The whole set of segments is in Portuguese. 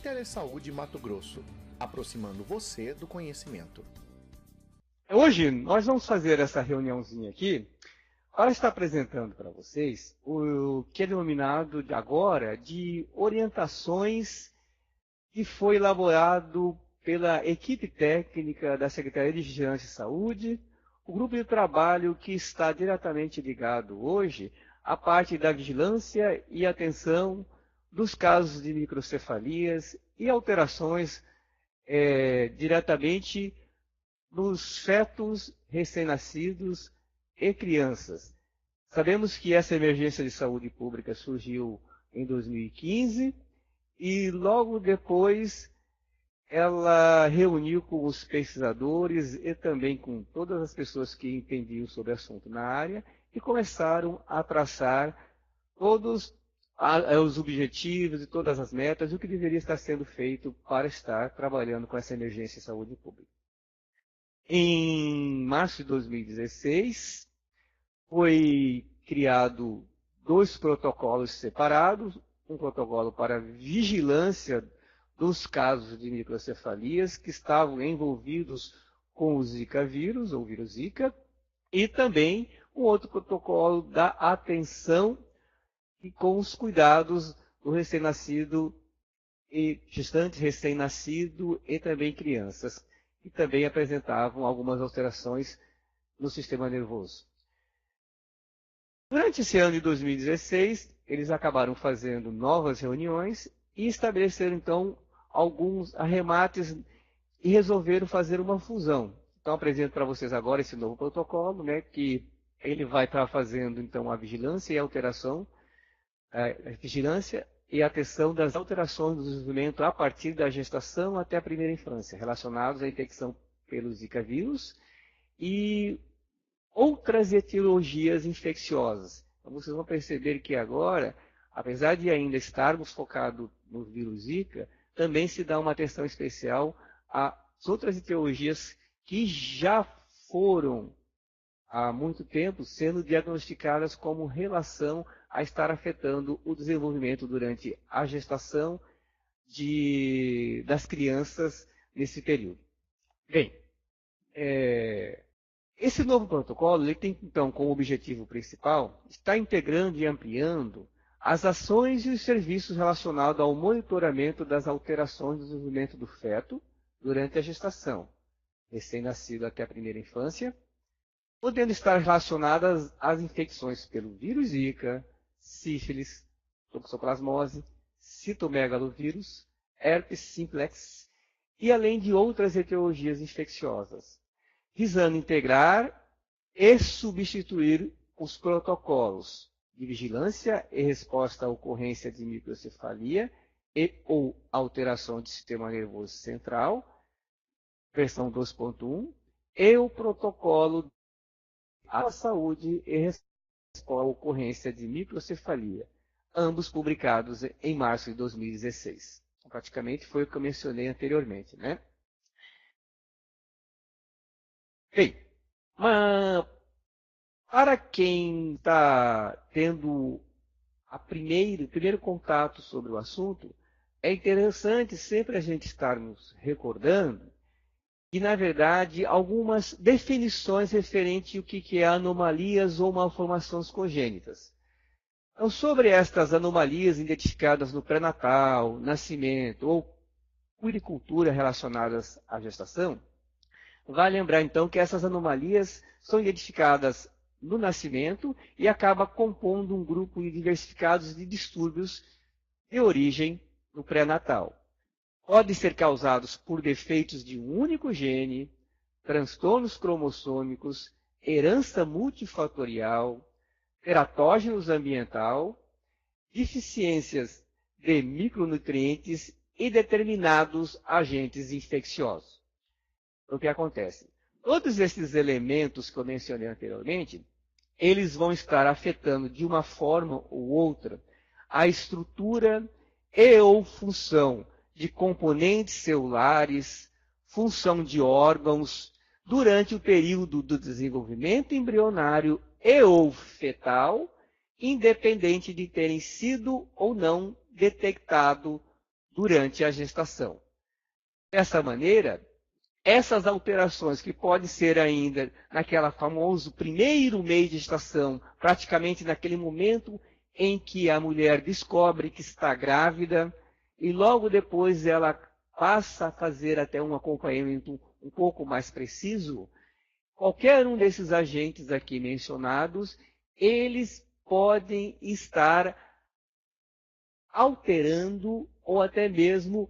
Telesaúde Mato Grosso, aproximando você do conhecimento. Hoje nós vamos fazer essa reuniãozinha aqui para estar apresentando para vocês o que é denominado agora de orientações que foi elaborado pela equipe técnica da Secretaria de Vigilância e Saúde, o grupo de trabalho que está diretamente ligado hoje à parte da vigilância e atenção dos casos de microcefalias e alterações diretamente nos fetos recém-nascidos e crianças. Sabemos que essa emergência de saúde pública surgiu em 2015 e logo depois ela reuniu com os pesquisadores e também com todas as pessoas que entendiam sobre o assunto na área e começaram a traçar todos os objetivos e todas as metas e o que deveria estar sendo feito para estar trabalhando com essa emergência de saúde pública. Em março de 2016, foi criado 2 protocolos separados, um protocolo para vigilância dos casos de microcefalias que estavam envolvidos com o Zika vírus, ou vírus Zika, e também um outro protocolo da atenção e com os cuidados do recém-nascido e gestante recém-nascido e também crianças, que também apresentavam algumas alterações no sistema nervoso. Durante esse ano de 2016, eles acabaram fazendo novas reuniões e estabeleceram, então, alguns arremates e resolveram fazer uma fusão. Então, apresento para vocês agora esse novo protocolo, né, que ele vai estar fazendo, então, a vigilância e a alteração, a vigilância e a atenção das alterações do desenvolvimento a partir da gestação até a primeira infância, relacionados à infecção pelo Zika vírus e outras etiologias infecciosas. Então, vocês vão perceber que agora, apesar de ainda estarmos focados no vírus Zika, também se dá uma atenção especial às outras etiologias que já foram, há muito tempo, sendo diagnosticadas como relação a estar afetando o desenvolvimento durante a gestação das crianças nesse período. Bem, esse novo protocolo ele tem, então, como objetivo principal, estar integrando e ampliando as ações e os serviços relacionados ao monitoramento das alterações do desenvolvimento do feto durante a gestação, recém-nascido até a primeira infância, podendo estar relacionadas às infecções pelo vírus Zika, sífilis, toxoplasmose, citomegalovírus, herpes simplex e além de outras etiologias infecciosas, visando integrar e substituir os protocolos de vigilância e resposta à ocorrência de microcefalia e ou alteração do sistema nervoso central, versão 2.1, e o protocolo à saúde e resposta à ocorrência de microcefalia, ambos publicados em março de 2016. Praticamente foi o que eu mencionei anteriormente, né? Bem, para quem está tendo o primeiro contato sobre o assunto, é interessante sempre a gente estarmos recordando que, na verdade, algumas definições referentes ao que é anomalias ou malformações congênitas. Então, sobre estas anomalias identificadas no pré-natal, nascimento ou puericultura relacionadas à gestação, vale lembrar, então, que essas anomalias são identificadas no nascimento e acaba compondo um grupo diversificado de distúrbios de origem no pré-natal. Podem ser causados por defeitos de um único gene, transtornos cromossômicos, herança multifatorial, teratógenos ambiental, deficiências de micronutrientes e determinados agentes infecciosos. O que acontece? Todos esses elementos que eu mencionei anteriormente, eles vão estar afetando de uma forma ou outra a estrutura e ou função de componentes celulares, função de órgãos, durante o período do desenvolvimento embrionário e ou fetal, independente de terem sido ou não detectado durante a gestação. Dessa maneira, essas alterações que podem ser ainda naquela famoso primeiro mês de gestação, praticamente naquele momento em que a mulher descobre que está grávida, e logo depois ela passa a fazer até um acompanhamento um pouco mais preciso, qualquer um desses agentes aqui mencionados, eles podem estar alterando ou até mesmo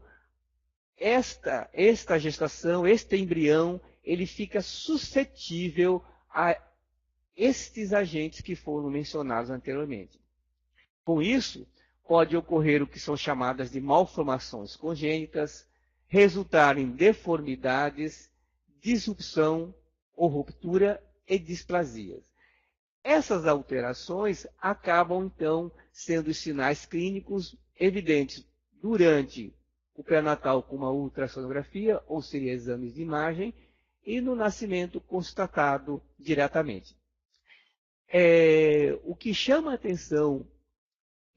esta gestação, este embrião, ele fica suscetível a estes agentes que foram mencionados anteriormente. Com isso, pode ocorrer o que são chamadas de malformações congênitas, resultar em deformidades, disrupção ou ruptura e displasias. Essas alterações acabam, então, sendo sinais clínicos evidentes durante o pré-natal com uma ultrassonografia, ou seria exames de imagem, e no nascimento constatado diretamente. O que chama a atenção,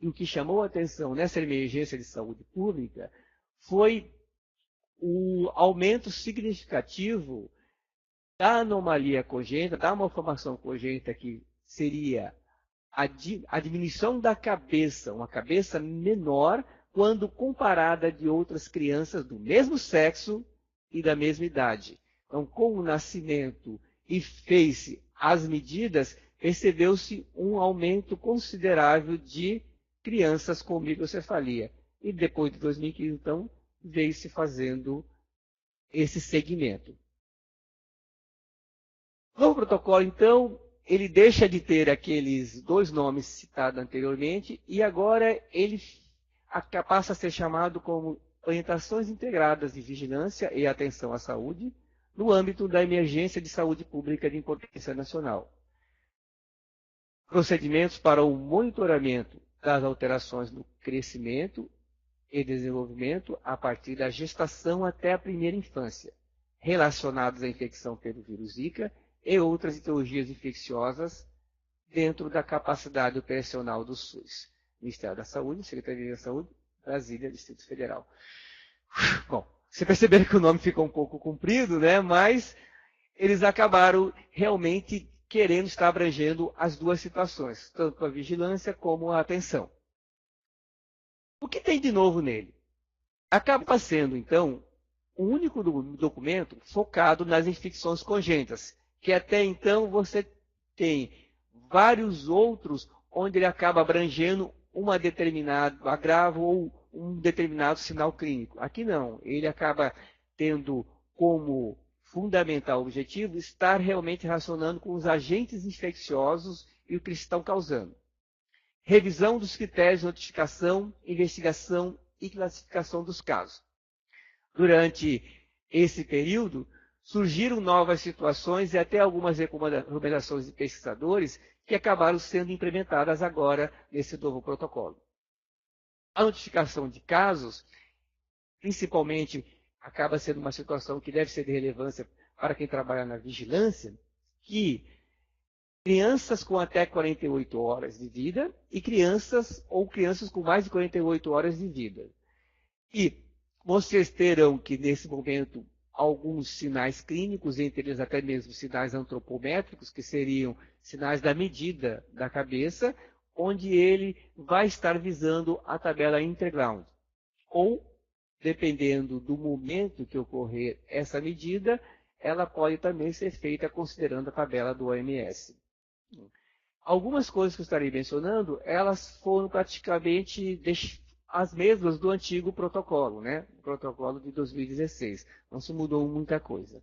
e o que chamou a atenção nessa emergência de saúde pública, foi o aumento significativo da anomalia congênita, da malformação congênita, que seria a diminuição da cabeça, uma cabeça menor, quando comparada de outras crianças do mesmo sexo e da mesma idade. Então, com o nascimento e fez-se as medidas, percebeu-se um aumento considerável de crianças com microcefalia. E depois de 2015, então, veio-se fazendo esse segmento. O novo protocolo, então, ele deixa de ter aqueles dois nomes citados anteriormente e agora ele passa a ser chamado como orientações integradas de vigilância e atenção à saúde no âmbito da emergência de saúde pública de importância nacional. Procedimentos para o monitoramento das alterações no crescimento e desenvolvimento a partir da gestação até a primeira infância, relacionados à infecção pelo vírus Zika e outras etiologias infecciosas dentro da capacidade operacional do SUS. Ministério da Saúde, Secretaria da Saúde, Brasília, Distrito Federal. Bom, vocês perceberam que o nome ficou um pouco comprido, né? Mas eles acabaram realmente querendo estar abrangendo as duas situações, tanto a vigilância como a atenção. O que tem de novo nele? Acaba sendo, então, o único documento focado nas infecções congênitas, que até então você tem vários outros onde ele acaba abrangendo uma determinado agravo ou um determinado sinal clínico. Aqui não, ele acaba tendo como fundamental objetivo estar realmente relacionando com os agentes infecciosos e o que estão causando. Revisão dos critérios de notificação, investigação e classificação dos casos. Durante esse período, surgiram novas situações e até algumas recomendações de pesquisadores que acabaram sendo implementadas agora nesse novo protocolo. A notificação de casos, principalmente, acaba sendo uma situação que deve ser de relevância para quem trabalha na vigilância, que crianças com até 48 horas de vida e crianças com mais de 48 horas de vida. E vocês terão que, nesse momento, alguns sinais clínicos, entre eles até mesmo sinais antropométricos, que seriam sinais da medida da cabeça, onde ele vai estar visando a tabela Interground. Ou, dependendo do momento que ocorrer essa medida, ela pode também ser feita considerando a tabela do OMS. Algumas coisas que eu estarei mencionando, elas foram praticamente as mesmas do antigo protocolo, né? O protocolo de 2016. Não se mudou muita coisa.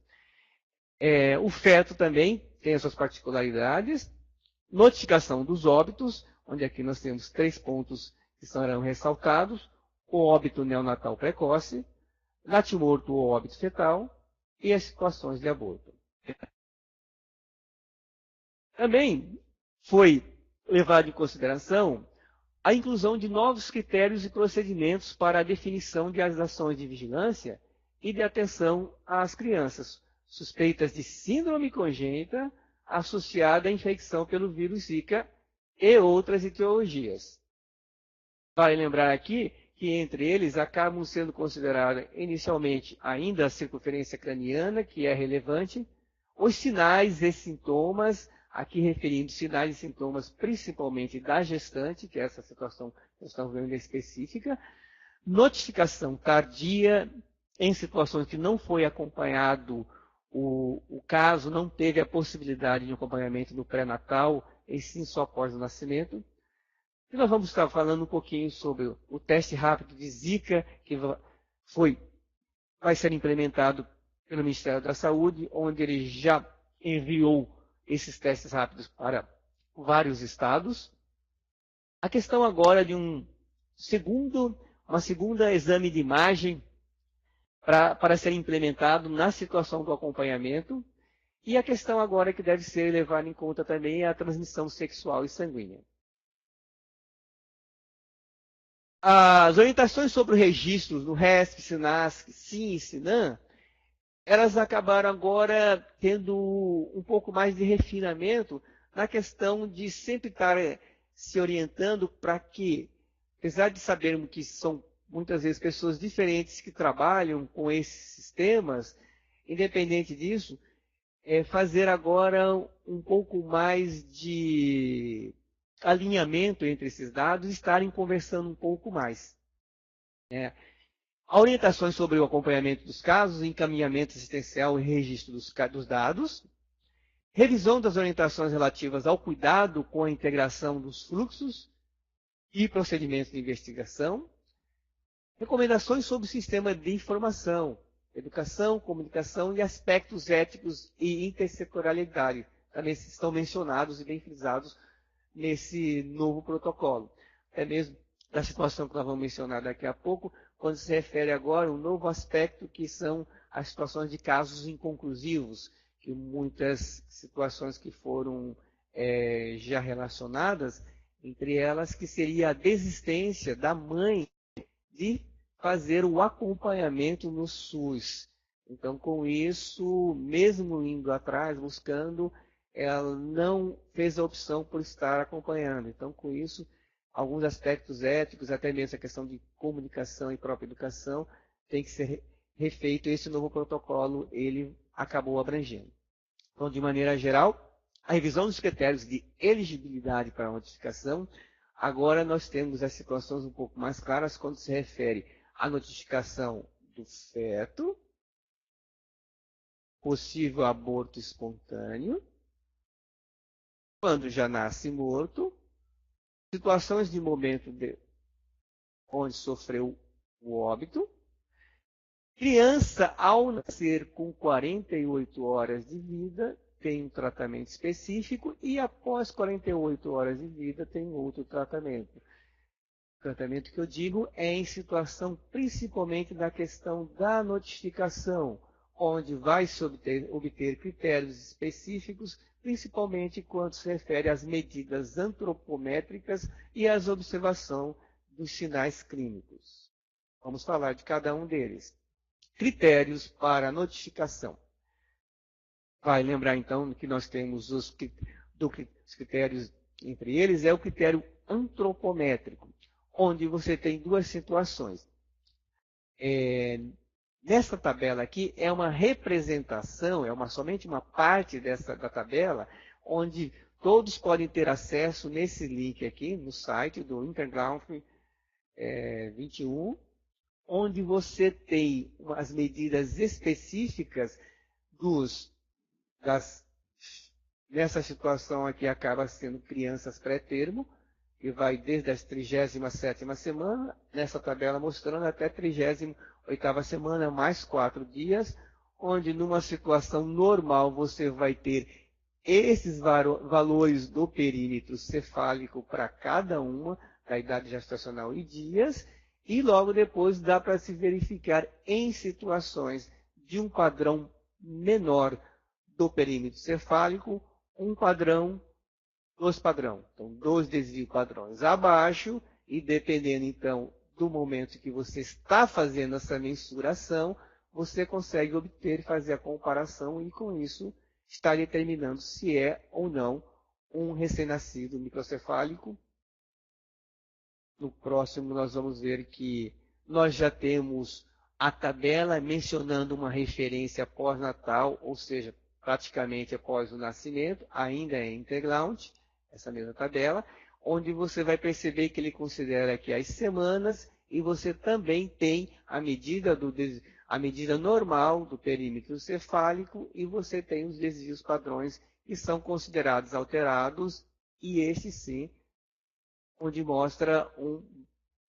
O feto também tem as suas particularidades. Notificação dos óbitos, onde aqui nós temos 3 pontos que serão ressaltados. O óbito neonatal precoce, natimorto ou óbito fetal e as situações de aborto. Também foi levado em consideração a inclusão de novos critérios e procedimentos para a definição de ações de vigilância e de atenção às crianças suspeitas de síndrome congênita associada à infecção pelo vírus Zika e outras etiologias. Vale lembrar aqui que entre eles acabam sendo considerados inicialmente ainda a circunferência craniana, que é relevante, os sinais e sintomas, aqui referindo sinais e sintomas principalmente da gestante, que é essa situação que nós estamos vendo específica, notificação tardia em situações que não foi acompanhado o caso, não teve a possibilidade de um acompanhamento no pré-natal, e sim só após o nascimento. E nós vamos estar falando um pouquinho sobre o teste rápido de Zika, que vai ser implementado pelo Ministério da Saúde, onde ele já enviou esses testes rápidos para vários estados. A questão agora de uma segunda exame de imagem para ser implementado na situação do acompanhamento. E a questão agora que deve ser levada em conta também é a transmissão sexual e sanguínea. As orientações sobre o registro no RESP, SINASC, SIM e SINAM, elas acabaram agora tendo um pouco mais de refinamento na questão de sempre estar se orientando para que, apesar de sabermos que são muitas vezes pessoas diferentes que trabalham com esses sistemas, independente disso, fazer agora um pouco mais de alinhamento entre esses dados e estarem conversando um pouco mais. Orientações sobre o acompanhamento dos casos, encaminhamento assistencial e registro dos dados, revisão das orientações relativas ao cuidado com a integração dos fluxos e procedimentos de investigação, recomendações sobre o sistema de informação, educação, comunicação e aspectos éticos e intersetorialidade, também estão mencionados e bem frisados nesse novo protocolo. Até mesmo da situação que nós vamos mencionar daqui a pouco, quando se refere agora a um novo aspecto que são as situações de casos inconclusivos, que muitas situações que foram já relacionadas, entre elas que seria a desistência da mãe de fazer o acompanhamento no SUS. Então, com isso, mesmo indo atrás, buscando, ela não fez a opção por estar acompanhando. Então, com isso, alguns aspectos éticos, até mesmo a questão de comunicação e própria educação, tem que ser refeito. Esse novo protocolo, ele acabou abrangendo. Então, de maneira geral, a revisão dos critérios de elegibilidade para a notificação, agora nós temos as situações um pouco mais claras quando se refere à notificação do feto, possível aborto espontâneo, quando já nasce morto, situações de momento onde sofreu o óbito, criança ao nascer com 48 horas de vida tem um tratamento específico e após 48 horas de vida tem outro tratamento. O tratamento que eu digo é em situação principalmente da questão da notificação, onde vai se obter critérios específicos, principalmente quando se refere às medidas antropométricas e às observação dos sinais clínicos. Vamos falar de cada um deles. Critérios para notificação. Vai lembrar, então, que nós temos os critérios, entre eles, é o critério antropométrico, onde você tem duas situações. Nessa tabela aqui, é uma representação, somente uma parte da tabela, onde todos podem ter acesso nesse link aqui, no site do Interground 21, onde você tem as medidas específicas nessa situação aqui acaba sendo crianças pré-termo, que vai desde a 37ª semana, nessa tabela mostrando até a 38ª semana, mais 4 dias, onde numa situação normal você vai ter esses valores do perímetro cefálico para cada uma, da idade gestacional e dias, e logo depois dá para se verificar em situações de um padrão menor do perímetro cefálico, um padrão, dois padrões. Então, 2 desvios padrões abaixo, e dependendo, então, do momento que você está fazendo essa mensuração, você consegue obter e fazer a comparação e, com isso, está determinando se é ou não um recém-nascido microcefálico No próximo, nós vamos ver que nós já temos a tabela mencionando uma referência pós-natal, ou seja, praticamente após o nascimento, ainda é Interground, essa mesma tabela, onde você vai perceber que ele considera aqui as semanas e você também tem a medida normal do perímetro cefálico e você tem os desvios padrões que são considerados alterados e esse sim, onde mostra um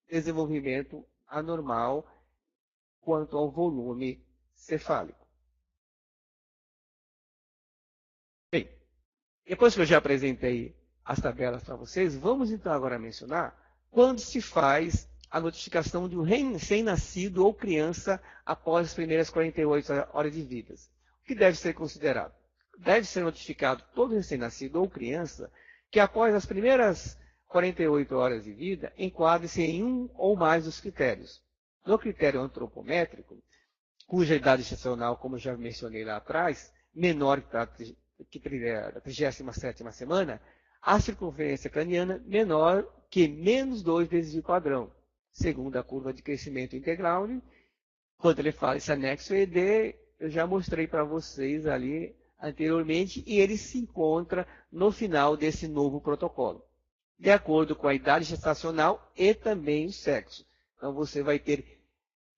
desenvolvimento anormal quanto ao volume cefálico. Bem, depois que eu já apresentei as tabelas para vocês, vamos então agora mencionar quando se faz a notificação de um recém-nascido ou criança após as primeiras 48 horas de vida. O que deve ser considerado? Deve ser notificado todo recém-nascido ou criança que após as primeiras 48 horas de vida enquadre-se em um ou mais dos critérios. No critério antropométrico, cuja idade gestacional, como já mencionei lá atrás, menor que a 37ª semana, a circunferência craniana menor que menos 2 vezes o padrão, segundo a curva de crescimento integral. Quando ele fala esse anexo ED, eu já mostrei para vocês ali anteriormente, e ele se encontra no final desse novo protocolo, de acordo com a idade gestacional e também o sexo. Então, você vai ter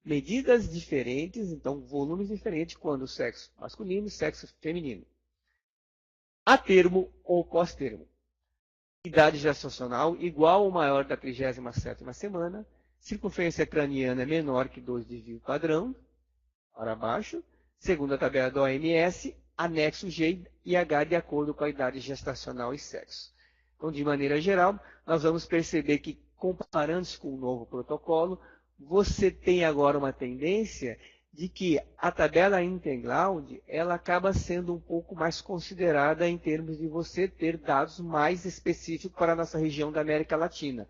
medidas diferentes, então volumes diferentes, quando o sexo masculino e sexo feminino. A termo ou pós-termo. Idade gestacional igual ou maior da 37ª semana, circunferência craniana menor que 2 desvio padrão, para baixo, segundo a tabela da OMS, anexo G e H de acordo com a idade gestacional e sexo. Então, de maneira geral, nós vamos perceber que, comparando-se com o novo protocolo, você tem agora uma tendência de que a tabela Interground, ela acaba sendo um pouco mais considerada em termos de você ter dados mais específicos para a nossa região da América Latina.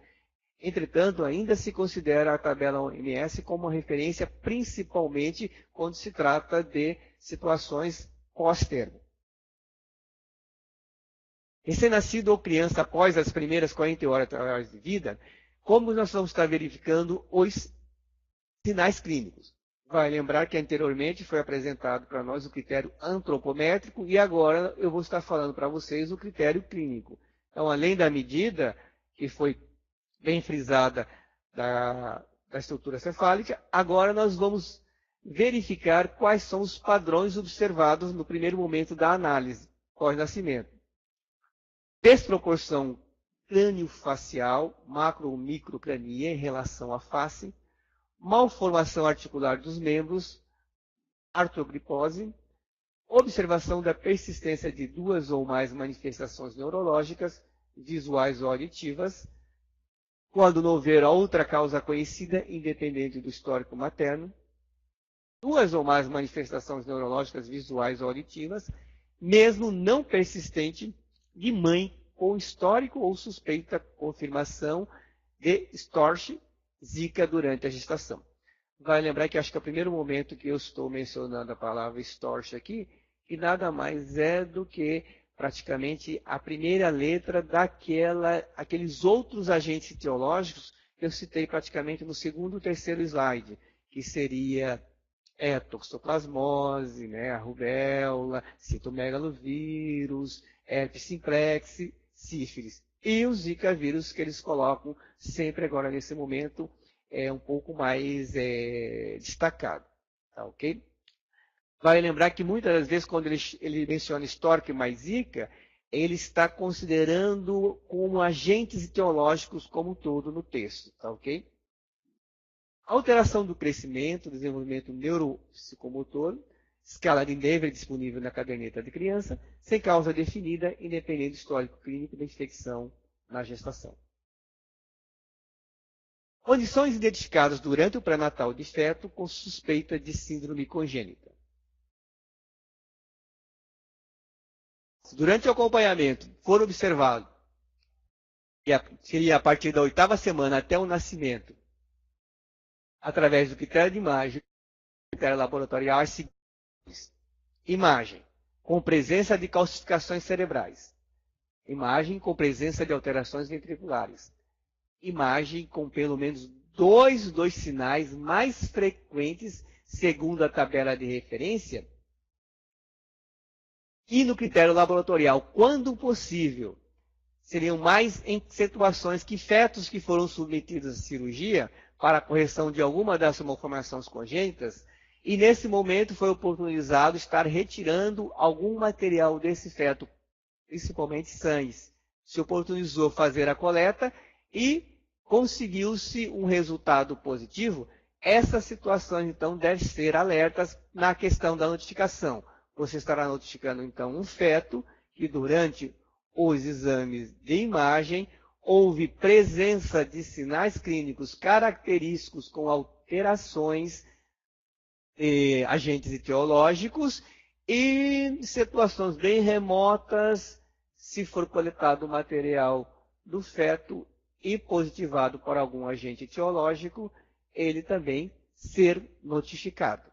Entretanto, ainda se considera a tabela OMS como uma referência principalmente quando se trata de situações pós-termo. Recém-nascido ou criança após as primeiras 48 horas de vida, como nós vamos estar verificando os sinais clínicos? Vai lembrar que anteriormente foi apresentado para nós o critério antropométrico e agora eu vou estar falando para vocês o critério clínico. Então, além da medida que foi bem frisada da estrutura cefálica, agora nós vamos verificar quais são os padrões observados no primeiro momento da análise, pós-nascimento. Desproporção crânio-facial, macro ou microcrania em relação à face, malformação articular dos membros, artrogripose, observação da persistência de 2 ou mais manifestações neurológicas, visuais ou auditivas, quando não houver outra causa conhecida, independente do histórico materno, 2 ou mais manifestações neurológicas, visuais ou auditivas, mesmo não persistente, de mãe com histórico ou suspeita confirmação de STORCH, Zika durante a gestação. Vai lembrar que acho que é o primeiro momento que eu estou mencionando a palavra STORCH aqui, que nada mais é do que praticamente a primeira letra aqueles outros agentes etiológicos que eu citei praticamente no segundo e terceiro slide, que seria toxoplasmose, né, a rubéola, citomegalovírus, herpes simplex, sífilis. E o Zika vírus que eles colocam sempre agora nesse momento é um pouco mais destacado. Tá, ok? Vale lembrar que muitas das vezes quando ele menciona STORCH mais Zika, ele está considerando como agentes etiológicos como um todo no texto. Tá, ok? Alteração do crescimento, desenvolvimento neuropsicomotor, escala de Never disponível na caderneta de criança, sem causa definida, independente do histórico clínico da infecção na gestação. Condições identificadas durante o pré-natal de feto com suspeita de síndrome congênita. Se durante o acompanhamento for observado, que seria a partir da 8ª semana até o nascimento, através do critério de imagem, critério laboratorial, imagem com presença de calcificações cerebrais, imagem com presença de alterações ventriculares, imagem com pelo menos dois dos sinais mais frequentes, segundo a tabela de referência, e no critério laboratorial, quando possível, seriam mais em situações que fetos que foram submetidos à cirurgia para a correção de alguma das malformações congênitas, e nesse momento foi oportunizado estar retirando algum material desse feto, principalmente sangue. Se oportunizou fazer a coleta e conseguiu-se um resultado positivo. Essas situações, então, devem ser alertas na questão da notificação. Você estará notificando, então, um feto que durante os exames de imagem houve presença de sinais clínicos característicos com alterações agentes etiológicos e situações bem remotas, se for coletado o material do feto e positivado por algum agente etiológico, ele também ser notificado.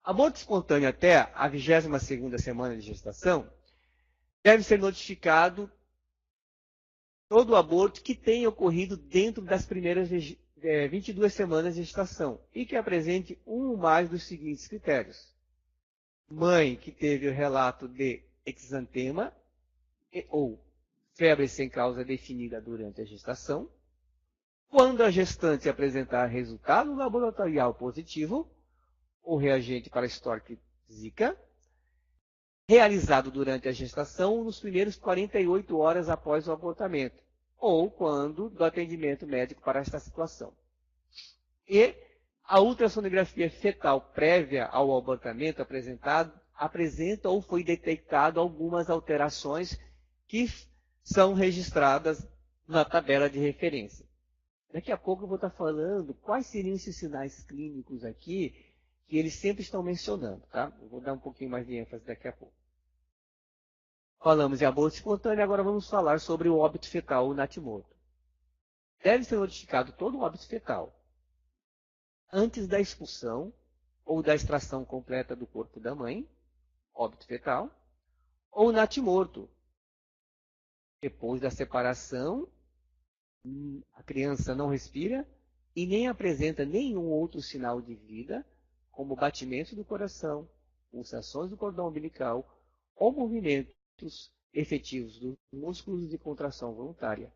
Aborto espontâneo até a 22ª semana de gestação deve ser notificado todo o aborto que tenha ocorrido dentro das primeiras 22 semanas de gestação e que apresente um ou mais dos seguintes critérios. Mãe que teve o relato de exantema ou febre sem causa definida durante a gestação. Quando a gestante apresentar resultado laboratorial positivo, ou reagente para Stork Zika, realizado durante a gestação nos primeiros 48 horas após o abortamento, ou quando do atendimento médico para esta situação. E a ultrassonografia fetal prévia ao abortamento apresenta ou foi detectado algumas alterações que são registradas na tabela de referência. Daqui a pouco eu vou estar falando quais seriam esses sinais clínicos aqui que eles sempre estão mencionando, tá? Eu vou dar um pouquinho mais de ênfase daqui a pouco. Falamos em aborto espontâneo, agora vamos falar sobre o óbito fetal, o natimorto. Deve ser notificado todo o óbito fetal antes da expulsão ou da extração completa do corpo da mãe, óbito fetal, ou natimorto. Depois da separação, a criança não respira e nem apresenta nenhum outro sinal de vida, como batimento do coração, pulsações do cordão umbilical ou movimentos efetivos dos músculos de contração voluntária,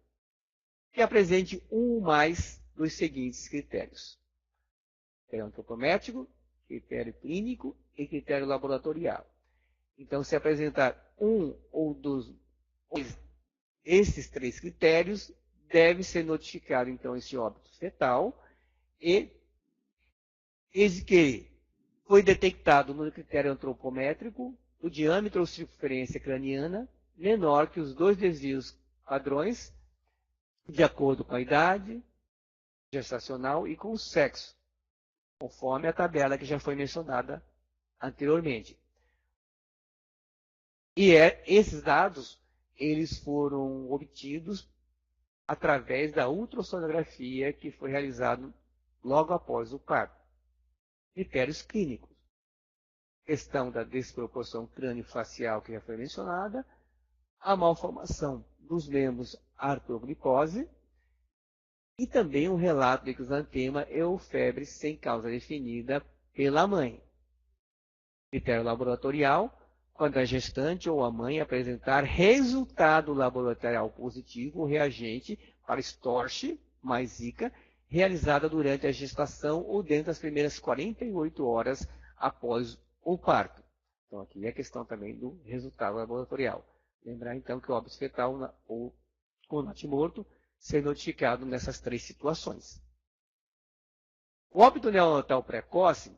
que apresente um ou mais dos seguintes critérios: critério antropométrico, critério clínico e critério laboratorial. Então, se apresentar um ou esses 3 critérios, deve ser notificado, então, esse óbito fetal e eis que foi detectado no critério antropométrico o diâmetro ou circunferência craniana menor que os 2 desvios padrões, de acordo com a idade gestacional e com o sexo, conforme a tabela que já foi mencionada anteriormente. E esses dados eles foram obtidos através da ultrassonografia que foi realizada logo após o parto. Critérios clínicos. Questão da desproporção crânio-facial que já foi mencionada, a malformação dos membros artroglicose e também um relato de exantema ou febre sem causa definida pela mãe. Critério laboratorial, quando a gestante ou a mãe apresentar resultado laboratorial positivo ou reagente para Storch mais Zika, realizada durante a gestação ou dentro das primeiras 48 horas após o parto. Então, aqui é a questão também do resultado laboratorial. Lembrar, então, que o óbito fetal ou o natimorto ser notificado nessas 3 situações. O óbito neonatal precoce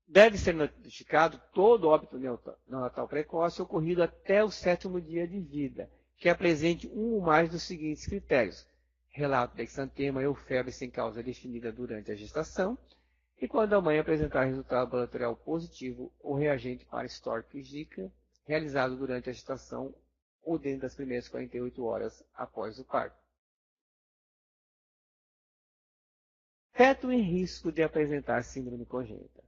deve ser notificado todo óbito neonatal precoce ocorrido até o 7º dia de vida, que apresente um ou mais dos seguintes critérios: relato de exantema ou febre sem causa definida durante a gestação, e quando a mãe apresentar resultado laboratorial positivo ou reagente para Stork Zika, realizado durante a gestação ou dentro das primeiras 48 horas após o parto. Feto em risco de apresentar síndrome congênita.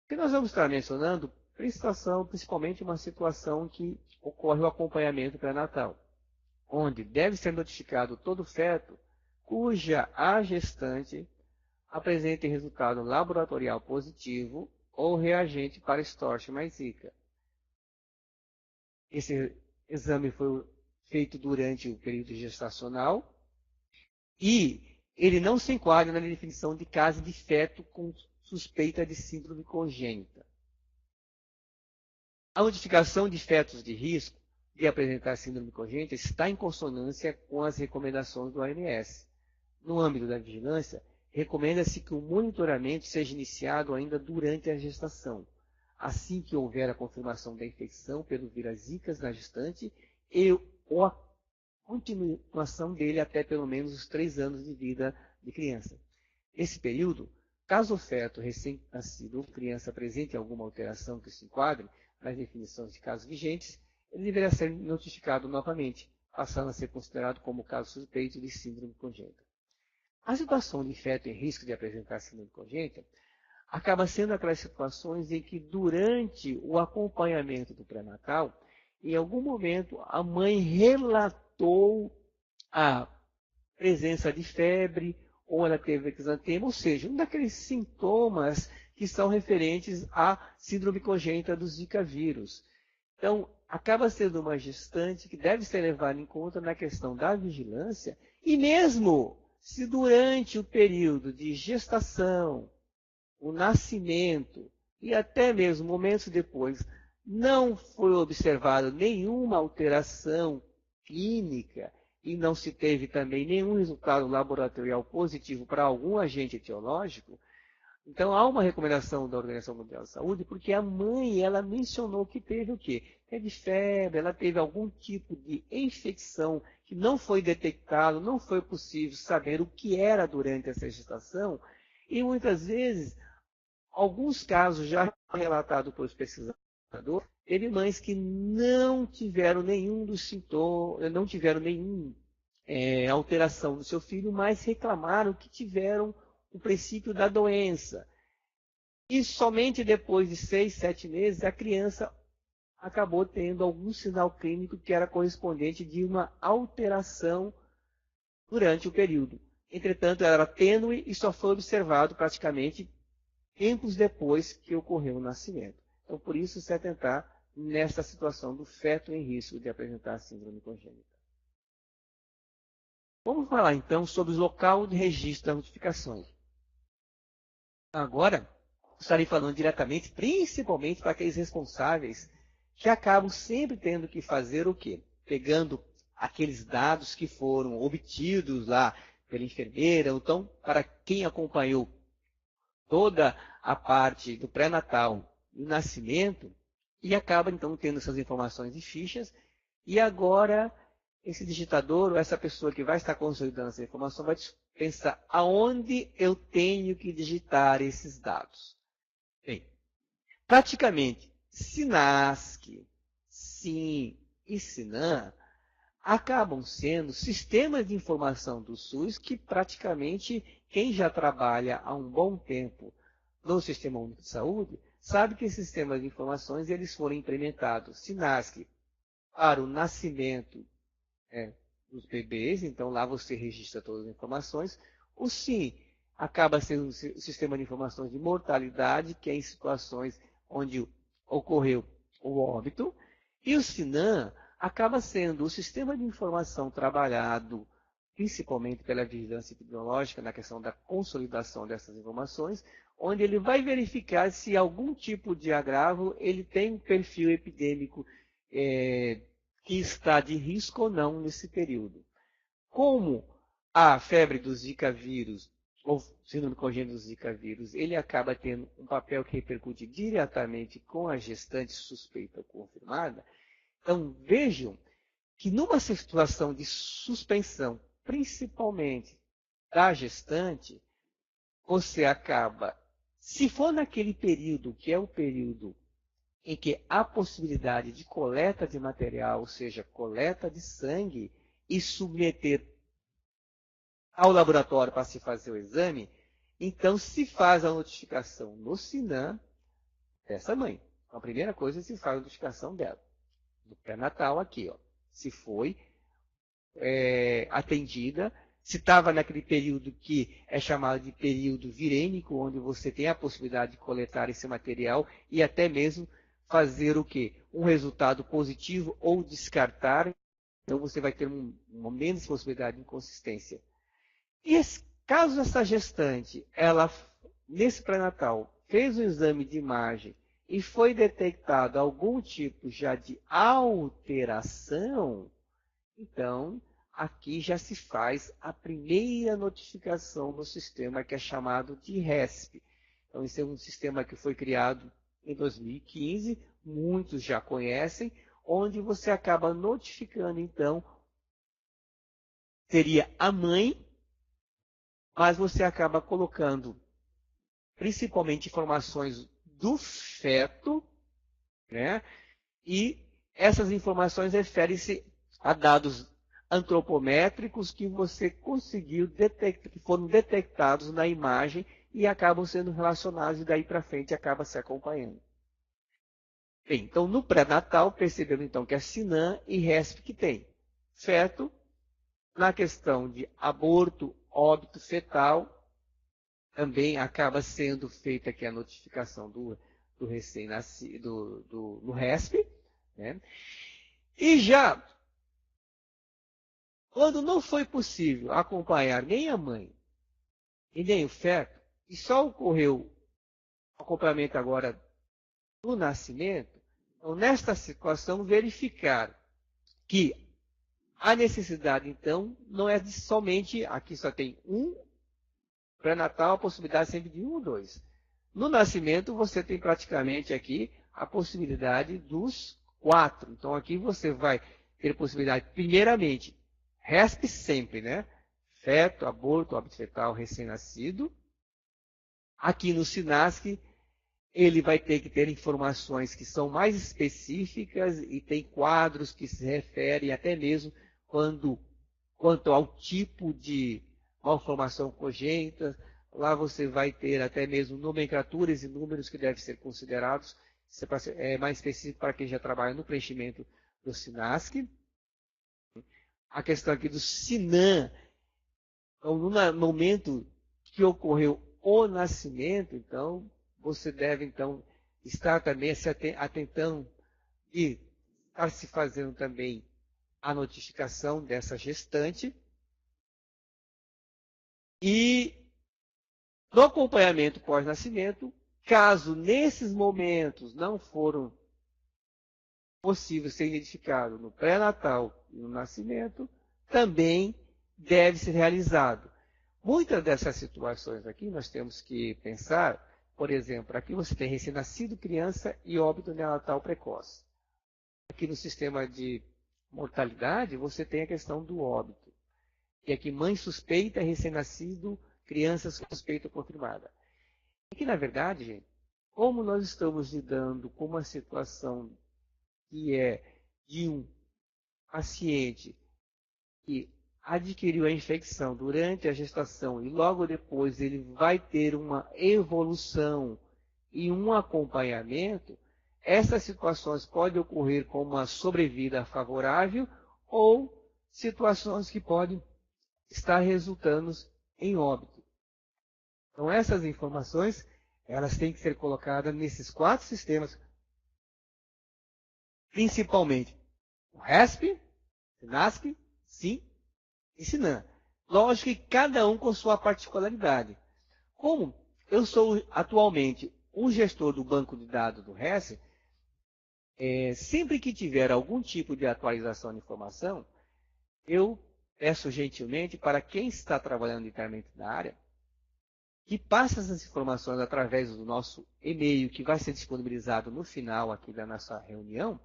O que nós vamos estar mencionando, principalmente uma situação que ocorre o acompanhamento pré-natal. onde deve ser notificado todo feto cuja a gestante apresente resultado laboratorial positivo ou reagente para Storch mais Zika. Esse exame foi feito durante o período gestacional e ele não se enquadra na definição de caso de feto com suspeita de síndrome congênita. A notificação de fetos de risco de apresentar síndrome congênita está em consonância com as recomendações do OMS. No âmbito da vigilância, recomenda-se que o monitoramento seja iniciado ainda durante a gestação, assim que houver a confirmação da infecção pelo vírus Zika na gestante ou a continuação dele até pelo menos os 3 anos de vida de criança. Nesse período, caso o feto recém-nascido ou criança apresente alguma alteração que se enquadre nas definições de casos vigentes, ele deverá ser notificado novamente, passando a ser considerado como caso suspeito de síndrome congênita. A situação de feto em risco de apresentar síndrome congênita acaba sendo aquelas situações em que, durante o acompanhamento do pré-natal, em algum momento a mãe relatou a presença de febre, ou ela teve exantema, ou seja, um daqueles sintomas que são referentes à síndrome congênita do Zika vírus. Então, acaba sendo uma gestante que deve ser levada em conta na questão da vigilância, e mesmo se durante o período de gestação, o nascimento e até mesmo momentos depois não foi observada nenhuma alteração clínica e não se teve também nenhum resultado laboratorial positivo para algum agente etiológico, então há uma recomendação da Organização Mundial da Saúde, porque a mãe, ela mencionou que teve o quê? Teve febre, ela teve algum tipo de infecção que não foi detectado, não foi possível saber o que era durante essa gestação, e muitas vezes, alguns casos já relatados pelos pesquisadores, teve mães que não tiveram nenhum dos sintomas, não tiveram nenhuma alteração do seu filho, mas reclamaram que tiveram o princípio da doença. E somente depois de 6, 7 meses, a criança acabou tendo algum sinal clínico que era correspondente de uma alteração durante o período. Entretanto, ela era tênue e só foi observado praticamente tempos depois que ocorreu o nascimento. Então, por isso, se atentar nessa situação do feto em risco de apresentar síndrome congênita. Vamos falar, então, sobre o local de registro das notificações. Agora, estarei falando diretamente, principalmente para aqueles responsáveis que acabam sempre tendo que fazer o quê? Pegando aqueles dados que foram obtidos lá pela enfermeira, então, para quem acompanhou toda a parte do pré-natal e o nascimento, e acaba, então, tendo essas informações em fichas, e agora esse digitador, ou essa pessoa que vai estar consolidando essa informação, vai pensar aonde eu tenho que digitar esses dados. Bem, praticamente, SINASC, SIM e SINAM acabam sendo sistemas de informação do SUS que praticamente quem já trabalha há um bom tempo no Sistema Único de Saúde sabe que esses sistemas de informações eles foram implementados. SINASC para o nascimento dos bebês, então lá você registra todas as informações. O SIM acaba sendo o sistema de informações de mortalidade, que é em situações onde ocorreu o óbito. E o SINAM acaba sendo o sistema de informação trabalhado principalmente pela vigilância epidemiológica, na questão da consolidação dessas informações, onde ele vai verificar se algum tipo de agravo ele tem um perfil epidêmico que está de risco ou não nesse período. Como a febre do Zika vírus, ou síndrome congênita do Zika vírus, ele acaba tendo um papel que repercute diretamente com a gestante suspeita ou confirmada, então vejam que numa situação de suspensão, principalmente da gestante, você acaba, se for naquele período, que é o período em que há possibilidade de coleta de material, ou seja, coleta de sangue, e submeter ao laboratório para se fazer o exame, então se faz a notificação no SINAM dessa mãe. Então, a primeira coisa é se faz a notificação dela, do pré-natal aqui, ó. Se foi atendida, se estava naquele período que é chamado de período virêmico, onde você tem a possibilidade de coletar esse material e até mesmo fazer o quê? Um resultado positivo ou descartar, então você vai ter uma menos possibilidade de inconsistência. E caso essa gestante, ela, nesse pré-natal, fez um exame de imagem e foi detectado algum tipo já de alteração, então aqui já se faz a primeira notificação no sistema, que é chamado de RESP. Então, esse é um sistema que foi criado em 2015, muitos já conhecem, onde você acaba notificando, então, seria a mãe, mas você acaba colocando principalmente informações do feto, né? E essas informações referem-se a dados antropométricos que você conseguiu detectar, que foram detectados na imagem e acabam sendo relacionados e daí para frente acaba se acompanhando. Bem, então no pré-natal percebemos então que é SINAM e RESP que tem. Feto, na questão de aborto, óbito fetal, também acaba sendo feita aqui a notificação do recém-nascido, do RESP, né? E já, quando não foi possível acompanhar nem a mãe e nem o feto, e só ocorreu o acompanhamento agora do nascimento, então, nesta situação, verificar que a necessidade, então, não é de somente, aqui só tem um pré-natal, a possibilidade sempre de um ou dois. No nascimento, você tem praticamente aqui a possibilidade dos 4. Então, aqui você vai ter possibilidade, primeiramente, RESP sempre, né? Feto, aborto, óbito fetal, recém-nascido. Aqui no SINASC, ele vai ter que ter informações que são mais específicas e tem quadros que se referem até mesmo quanto ao tipo de malformação congênita. Lá você vai ter até mesmo nomenclaturas e números que devem ser considerados. Isso é mais específico para quem já trabalha no preenchimento do SINASC. A questão aqui do SINAM. Então, no momento que ocorreu o nascimento, então, você deve, então, estar também se atentando e estar se fazendo também a notificação dessa gestante. E no acompanhamento pós-nascimento, caso nesses momentos não foram possíveis ser identificados no pré-natal e no nascimento, também deve ser realizado. Muitas dessas situações aqui nós temos que pensar, por exemplo, aqui você tem recém-nascido, criança e óbito neonatal precoce. Aqui no sistema de mortalidade, você tem a questão do óbito. E aqui mãe suspeita, recém-nascido, criança suspeita confirmada. Aqui, na verdade, gente, como nós estamos lidando com uma situação que é de um paciente que adquiriu a infecção durante a gestação e logo depois ele vai ter uma evolução e um acompanhamento, essas situações podem ocorrer como uma sobrevida favorável ou situações que podem estar resultando em óbito. Então, essas informações, elas têm que ser colocadas nesses 4 sistemas, principalmente o RESP, SINASC, SIM e SINAM. Lógico que cada um com sua particularidade. Como eu sou atualmente o gestor do banco de dados do RESP, sempre que tiver algum tipo de atualização de informação, eu peço gentilmente para quem está trabalhando internamente na área, que passe essas informações através do nosso e-mail, que vai ser disponibilizado no final aqui da nossa reunião,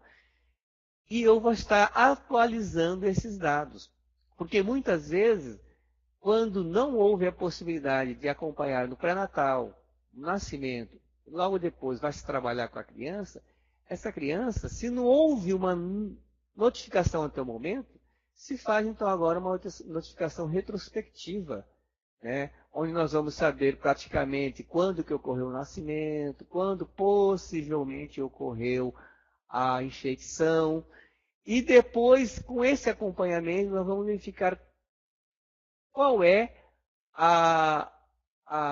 e eu vou estar atualizando esses dados. Porque muitas vezes, quando não houve a possibilidade de acompanhar no pré-natal, no nascimento, logo depois vai se trabalhar com a criança, essa criança, se não houve uma notificação até o momento, se faz então agora uma notificação retrospectiva, né? Onde nós vamos saber praticamente quando que ocorreu o nascimento, quando possivelmente ocorreu a infecção. E depois, com esse acompanhamento, nós vamos verificar qual é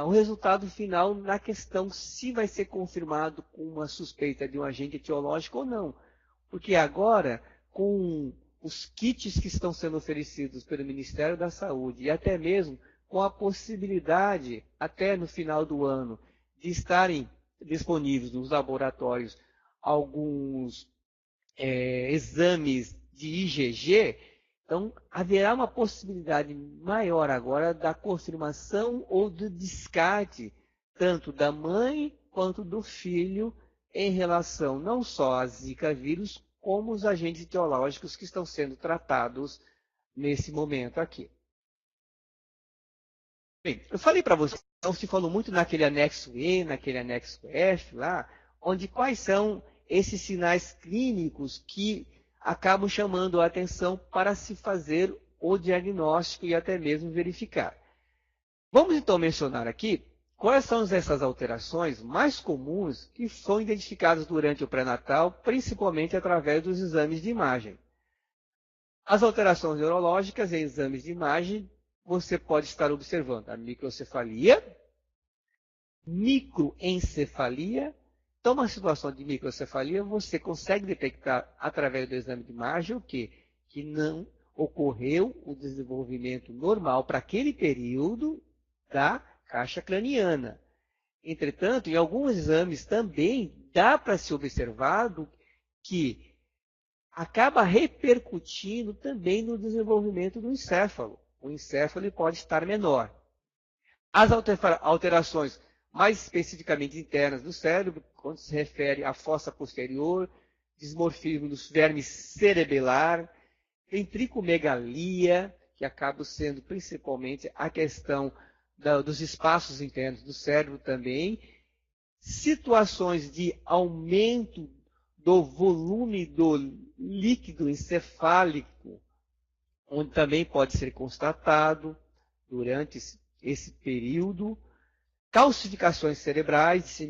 o resultado final na questão se vai ser confirmado com uma suspeita de um agente etiológico ou não. Porque agora, com os kits que estão sendo oferecidos pelo Ministério da Saúde e até mesmo com a possibilidade, até no final do ano, de estarem disponíveis nos laboratórios alguns exames de IgG, então haverá uma possibilidade maior agora da confirmação ou do descarte, tanto da mãe quanto do filho, em relação não só a Zika vírus, como os agentes etiológicos que estão sendo tratados nesse momento aqui. Bem, eu falei para você, então se falou muito naquele anexo E, naquele anexo F lá, onde quais são esses sinais clínicos que acabam chamando a atenção para se fazer o diagnóstico e até mesmo verificar. Vamos então mencionar aqui quais são essas alterações mais comuns que são identificadas durante o pré-natal, principalmente através dos exames de imagem. As alterações neurológicas em exames de imagem, você pode estar observando a microcefalia, microencefalia. Então, uma situação de microcefalia, você consegue detectar através do exame de imagem o quê? Que não ocorreu o desenvolvimento normal para aquele período da caixa craniana. Entretanto, em alguns exames também dá para ser observado que acaba repercutindo também no desenvolvimento do encéfalo. O encéfalo pode estar menor. As alterações mais especificamente internas do cérebro, quando se refere à fossa posterior, dismorfismo dos vermes cerebelar, ventricomegalia, que acaba sendo principalmente a questão dos espaços internos do cérebro também, situações de aumento do volume do líquido encefálico, onde também pode ser constatado durante esse período, calcificações cerebrais,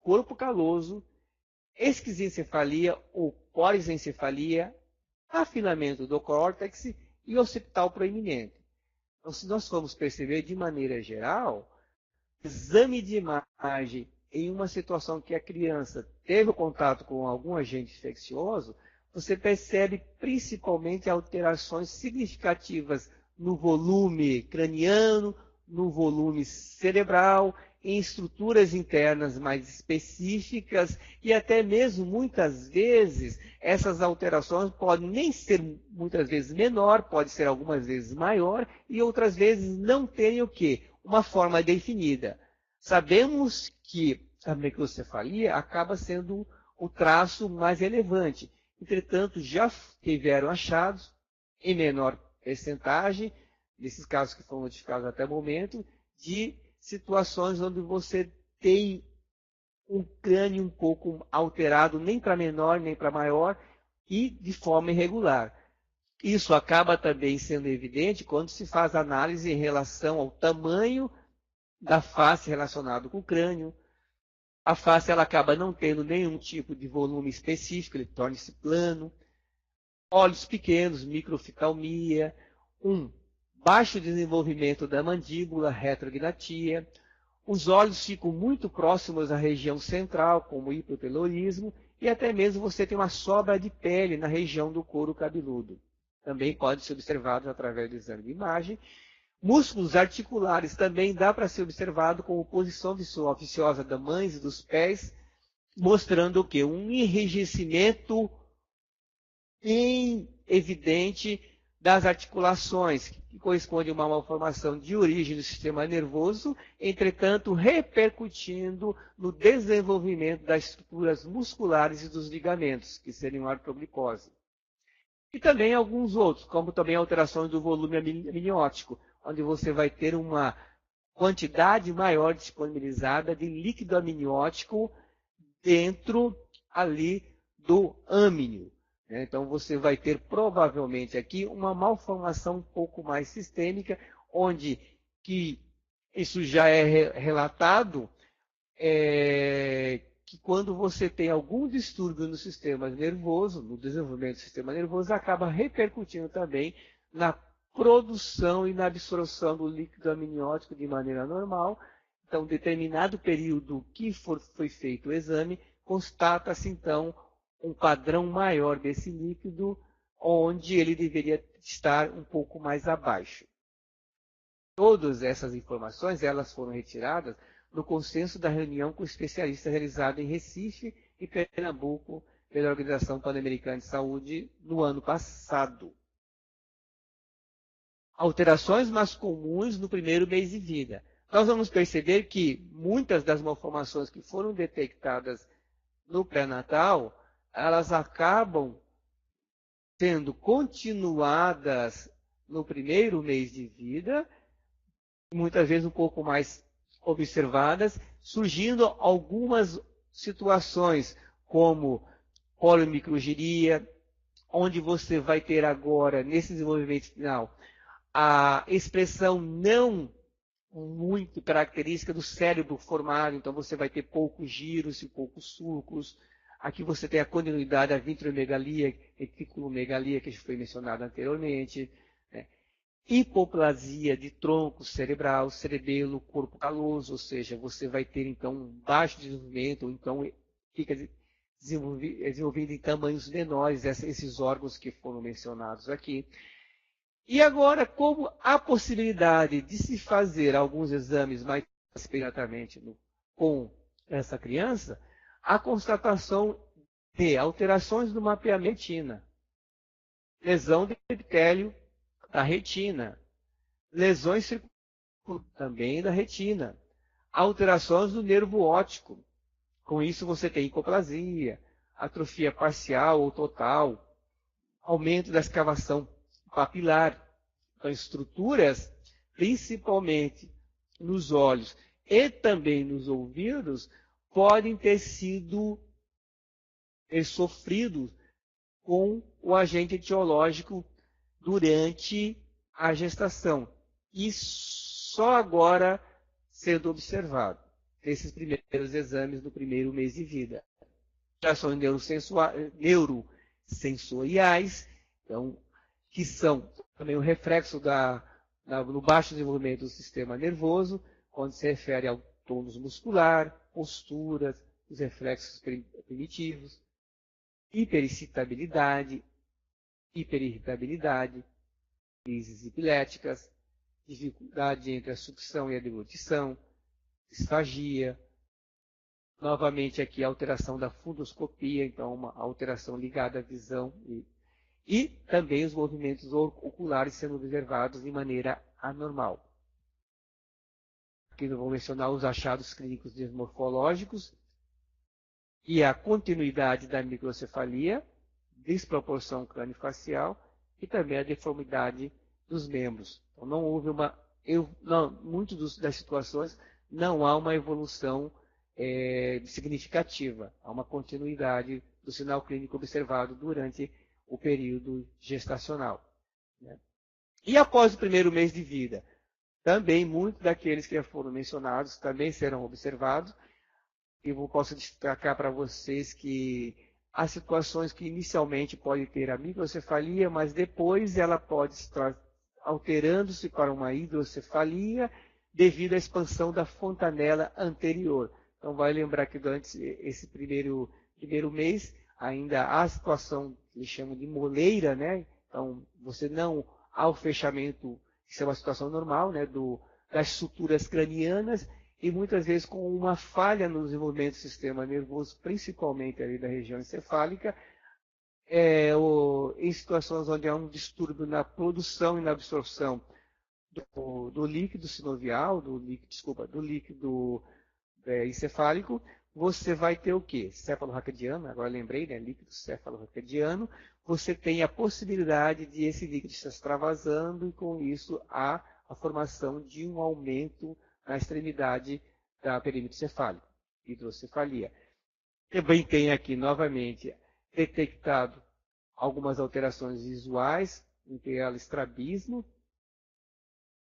corpo caloso, esquisencefalia ou polisencefalia, afinamento do córtex e occipital proeminente. Então, se nós formos perceber de maneira geral, exame de imagem em uma situação que a criança teve contato com algum agente infeccioso, você percebe principalmente alterações significativas no volume craniano, no volume cerebral, em estruturas internas mais específicas e até mesmo, muitas vezes, essas alterações podem nem ser, muitas vezes, menor, pode ser algumas vezes maior e outras vezes não terem o quê? Uma forma definida. Sabemos que a microcefalia acaba sendo o traço mais relevante. Entretanto, já tiveram achados, em menor percentagem, nesses casos que foram notificados até o momento, de situações onde você tem um crânio um pouco alterado, nem para menor, nem para maior, e de forma irregular. Isso acaba também sendo evidente quando se faz análise em relação ao tamanho da face relacionado com o crânio. A face ela acaba não tendo nenhum tipo de volume específico, ele torna-se plano. Olhos pequenos, microficalmia, baixo desenvolvimento da mandíbula, retrognatia. Os olhos ficam muito próximos à região central, como hipotelorismo, e até mesmo você tem uma sobra de pele na região do couro cabeludo. Também pode ser observado através do exame de imagem. Músculos articulares também dá para ser observado como posição oficiosa das mãos e dos pés, mostrando o quê? Um enrijecimento bem evidente das articulações, que corresponde a uma malformação de origem do sistema nervoso, entretanto, repercutindo no desenvolvimento das estruturas musculares e dos ligamentos, que seriam a artroglicose. E também alguns outros, como também alterações do volume amniótico, onde você vai ter uma quantidade maior disponibilizada de líquido amniótico dentro ali do âmnio. Então, você vai ter provavelmente aqui uma malformação um pouco mais sistêmica, onde que isso já é relatado, que quando você tem algum distúrbio no sistema nervoso, no desenvolvimento do sistema nervoso, acaba repercutindo também na produção e na absorção do líquido amniótico de maneira normal. Então, determinado período que foi feito o exame, constata-se, então, um padrão maior desse líquido, onde ele deveria estar um pouco mais abaixo. Todas essas informações elas foram retiradas no consenso da reunião com especialistas realizada em Recife e Pernambuco pela Organização Pan-Americana de Saúde no ano passado. Alterações mais comuns no primeiro mês de vida. Nós vamos perceber que muitas das malformações que foram detectadas no pré-natal, elas acabam sendo continuadas no primeiro mês de vida, muitas vezes um pouco mais observadas, surgindo algumas situações como poliomicrigiria, onde você vai ter agora, nesse desenvolvimento final, a expressão não muito característica do cérebro formado, então você vai ter poucos giros e poucos sulcos. Aqui você tem a continuidade, a vitromegalia, reticulomegalia, que já foi mencionada anteriormente, né? Hipoplasia de tronco cerebral, cerebelo, corpo caloso, ou seja, você vai ter então um baixo desenvolvimento, ou então fica desenvolvido em tamanhos menores, esses órgãos que foram mencionados aqui. E agora, como há possibilidade de se fazer alguns exames mais imediatamente com essa criança, a constatação de alterações no mapeamento da retina, lesão de epitélio da retina, lesões circulares também da retina, alterações do nervo óptico. Com isso você tem hipoplasia, atrofia parcial ou total, aumento da escavação papilar. Então, estruturas, principalmente nos olhos e também nos ouvidos, podem ter sido sofridos com o agente etiológico durante a gestação. E só agora sendo observado, esses primeiros exames do primeiro mês de vida. Já são neurosensoriais, então, que são também o reflexo no baixo desenvolvimento do sistema nervoso, quando se refere ao tônus muscular, posturas, os reflexos primitivos, hiperexcitabilidade, hiperirritabilidade, crises epiléticas, dificuldade entre a sucção e a deglutição, disfagia. Novamente aqui a alteração da fundoscopia, então uma alteração ligada à visão e também os movimentos oculares sendo observados de maneira anormal. Aqui eu vou mencionar os achados clínicos desmorfológicos e a continuidade da microcefalia, desproporção crâniofacial e também a deformidade dos membros. Então, não houve muitas das situações não há uma evolução significativa, há uma continuidade do sinal clínico observado durante o período gestacional, né? E após o primeiro mês de vida, também muitos daqueles que já foram mencionados também serão observados. Eu posso destacar para vocês que há situações que inicialmente pode ter a microcefalia, mas depois ela pode estar alterando-se para uma hidrocefalia devido à expansão da fontanela anterior. Então, vai lembrar que durante esse primeiro mês, ainda há a situação que eles chamam de moleira, né? Então, você não há o fechamento, isso é uma situação normal, né? Das suturas cranianas, e muitas vezes com uma falha no desenvolvimento do sistema nervoso, principalmente ali da região encefálica, em situações onde há um distúrbio na produção e na absorção do líquido sinovial, do líquido encefálico, você vai ter o quê? Cefalorraquidiano, agora lembrei, né? Líquido cefalorraquidiano. Você tem a possibilidade de esse líquido estar extravasando e com isso há a formação de um aumento na extremidade da perímetro cefálico, hidrocefalia. Também tem aqui, novamente, detectado algumas alterações visuais, entre elas estrabismo,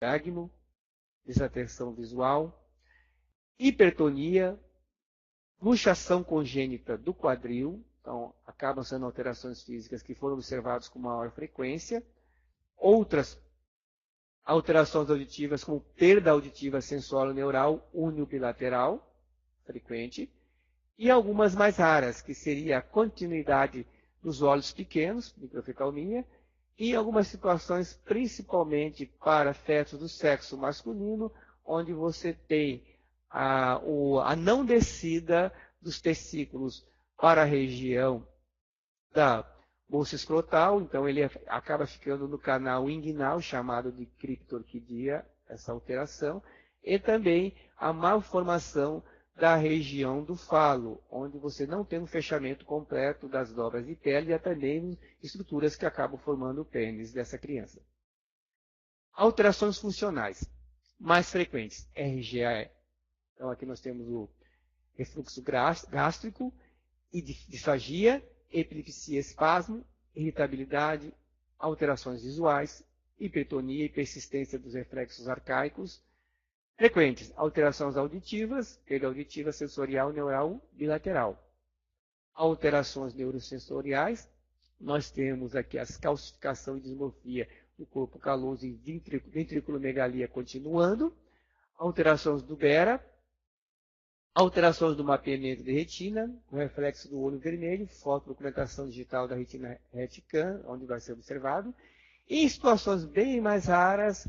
diagno, desatenção visual, hipertonia, luxação congênita do quadril, então acabam sendo alterações físicas que foram observadas com maior frequência. Outras alterações auditivas, como perda auditiva sensório-neural unibilateral, frequente, e algumas mais raras, que seria a continuidade dos olhos pequenos, microfecalmia, e em algumas situações, principalmente para fetos do sexo masculino, onde você tem a não descida dos testículos para a região da bolsa escrotal, então ele acaba ficando no canal inguinal, chamado de criptorquidia, essa alteração, e também a malformação da região do falo, onde você não tem um fechamento completo das dobras de pele e até mesmo estruturas que acabam formando o pênis dessa criança. Alterações funcionais mais frequentes, RGAE. Então aqui nós temos o refluxo gástrico, disfagia, epilepsia, espasmo, irritabilidade, alterações visuais, hipertonia e persistência dos reflexos arcaicos. Frequentes, alterações auditivas, perda auditiva sensorial neural bilateral. Alterações neurosensoriais, nós temos aqui a calcificação e dismorfia do corpo caloso e ventriculomegalia continuando. Alterações do BERA, alterações do mapeamento de retina, o reflexo do olho vermelho, fotodocumentação digital da retina RETICAN, onde vai ser observado. E em situações bem mais raras,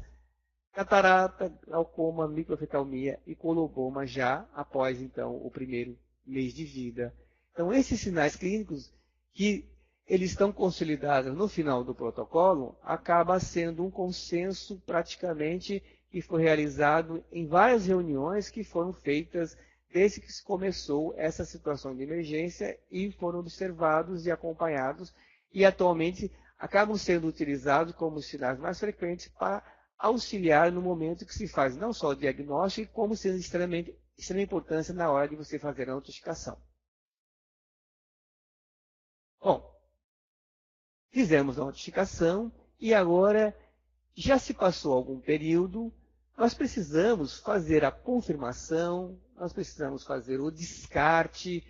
catarata, glaucoma, microfecalmia e coloboma já após, então, o primeiro mês de vida. Então, esses sinais clínicos que eles estão consolidados no final do protocolo, acaba sendo um consenso praticamente que foi realizado em várias reuniões que foram feitas desde que se começou essa situação de emergência e foram observados e acompanhados e atualmente acabam sendo utilizados como os sinais mais frequentes para auxiliar no momento que se faz não só o diagnóstico, como sendo de extrema importância na hora de você fazer a notificação. Bom, fizemos a notificação e agora já se passou algum período, nós precisamos fazer a confirmação, nós precisamos fazer o descarte,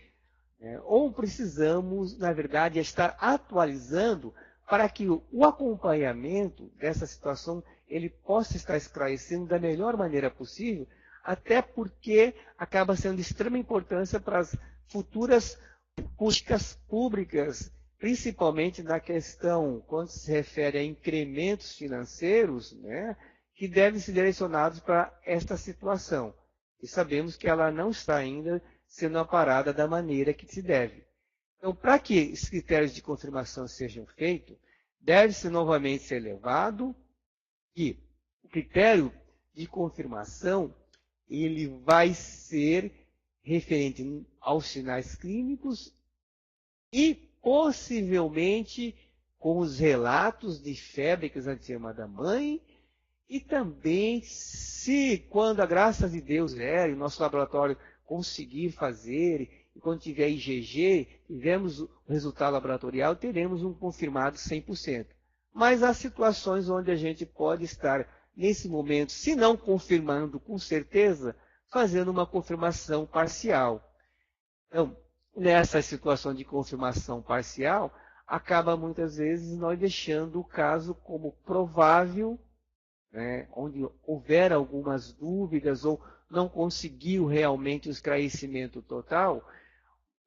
ou precisamos, na verdade, estar atualizando para que o acompanhamento dessa situação ele possa estar esclarecendo da melhor maneira possível, até porque acaba sendo de extrema importância para as futuras políticas públicas, principalmente na questão, quando se refere a incrementos financeiros, que devem ser direcionados para esta situação. E sabemos que ela não está ainda sendo amparada da maneira que se deve. Então, para que esses critérios de confirmação sejam feitos, deve-se novamente ser elevado que o critério de confirmação ele vai ser referente aos sinais clínicos e possivelmente com os relatos de febre exantema da mãe e também se, quando a graça de Deus e nosso laboratório conseguir fazer e quando tiver IgG, tivermos o resultado laboratorial, teremos um confirmado 100%. Mas há situações onde a gente pode estar, nesse momento, se não confirmando com certeza, fazendo uma confirmação parcial. Então, nessa situação de confirmação parcial, acaba muitas vezes nós deixando o caso como provável, onde houver algumas dúvidas ou não conseguiu realmente o esclarecimento total,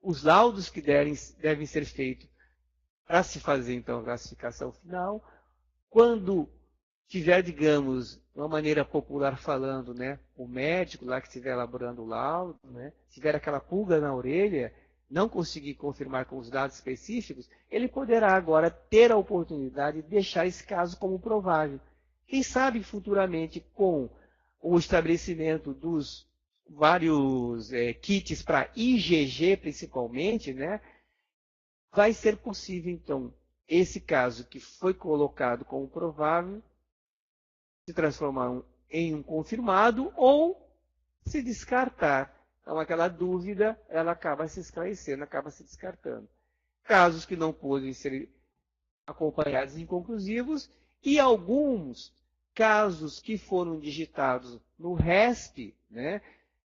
os laudos que devem ser feitos para se fazer, então, a classificação final, quando tiver, digamos, de uma maneira popular falando, o médico lá que estiver elaborando o laudo, tiver aquela pulga na orelha, não conseguir confirmar com os dados específicos, ele poderá agora ter a oportunidade de deixar esse caso como provável. Quem sabe futuramente com o estabelecimento dos vários kits para IgG principalmente, vai ser possível então esse caso que foi colocado como provável se transformar em um confirmado ou se descartar. Então aquela dúvida ela acaba se esclarecendo, acaba se descartando. Casos que não podem ser acompanhados inconclusivos e alguns casos que foram digitados no RESP,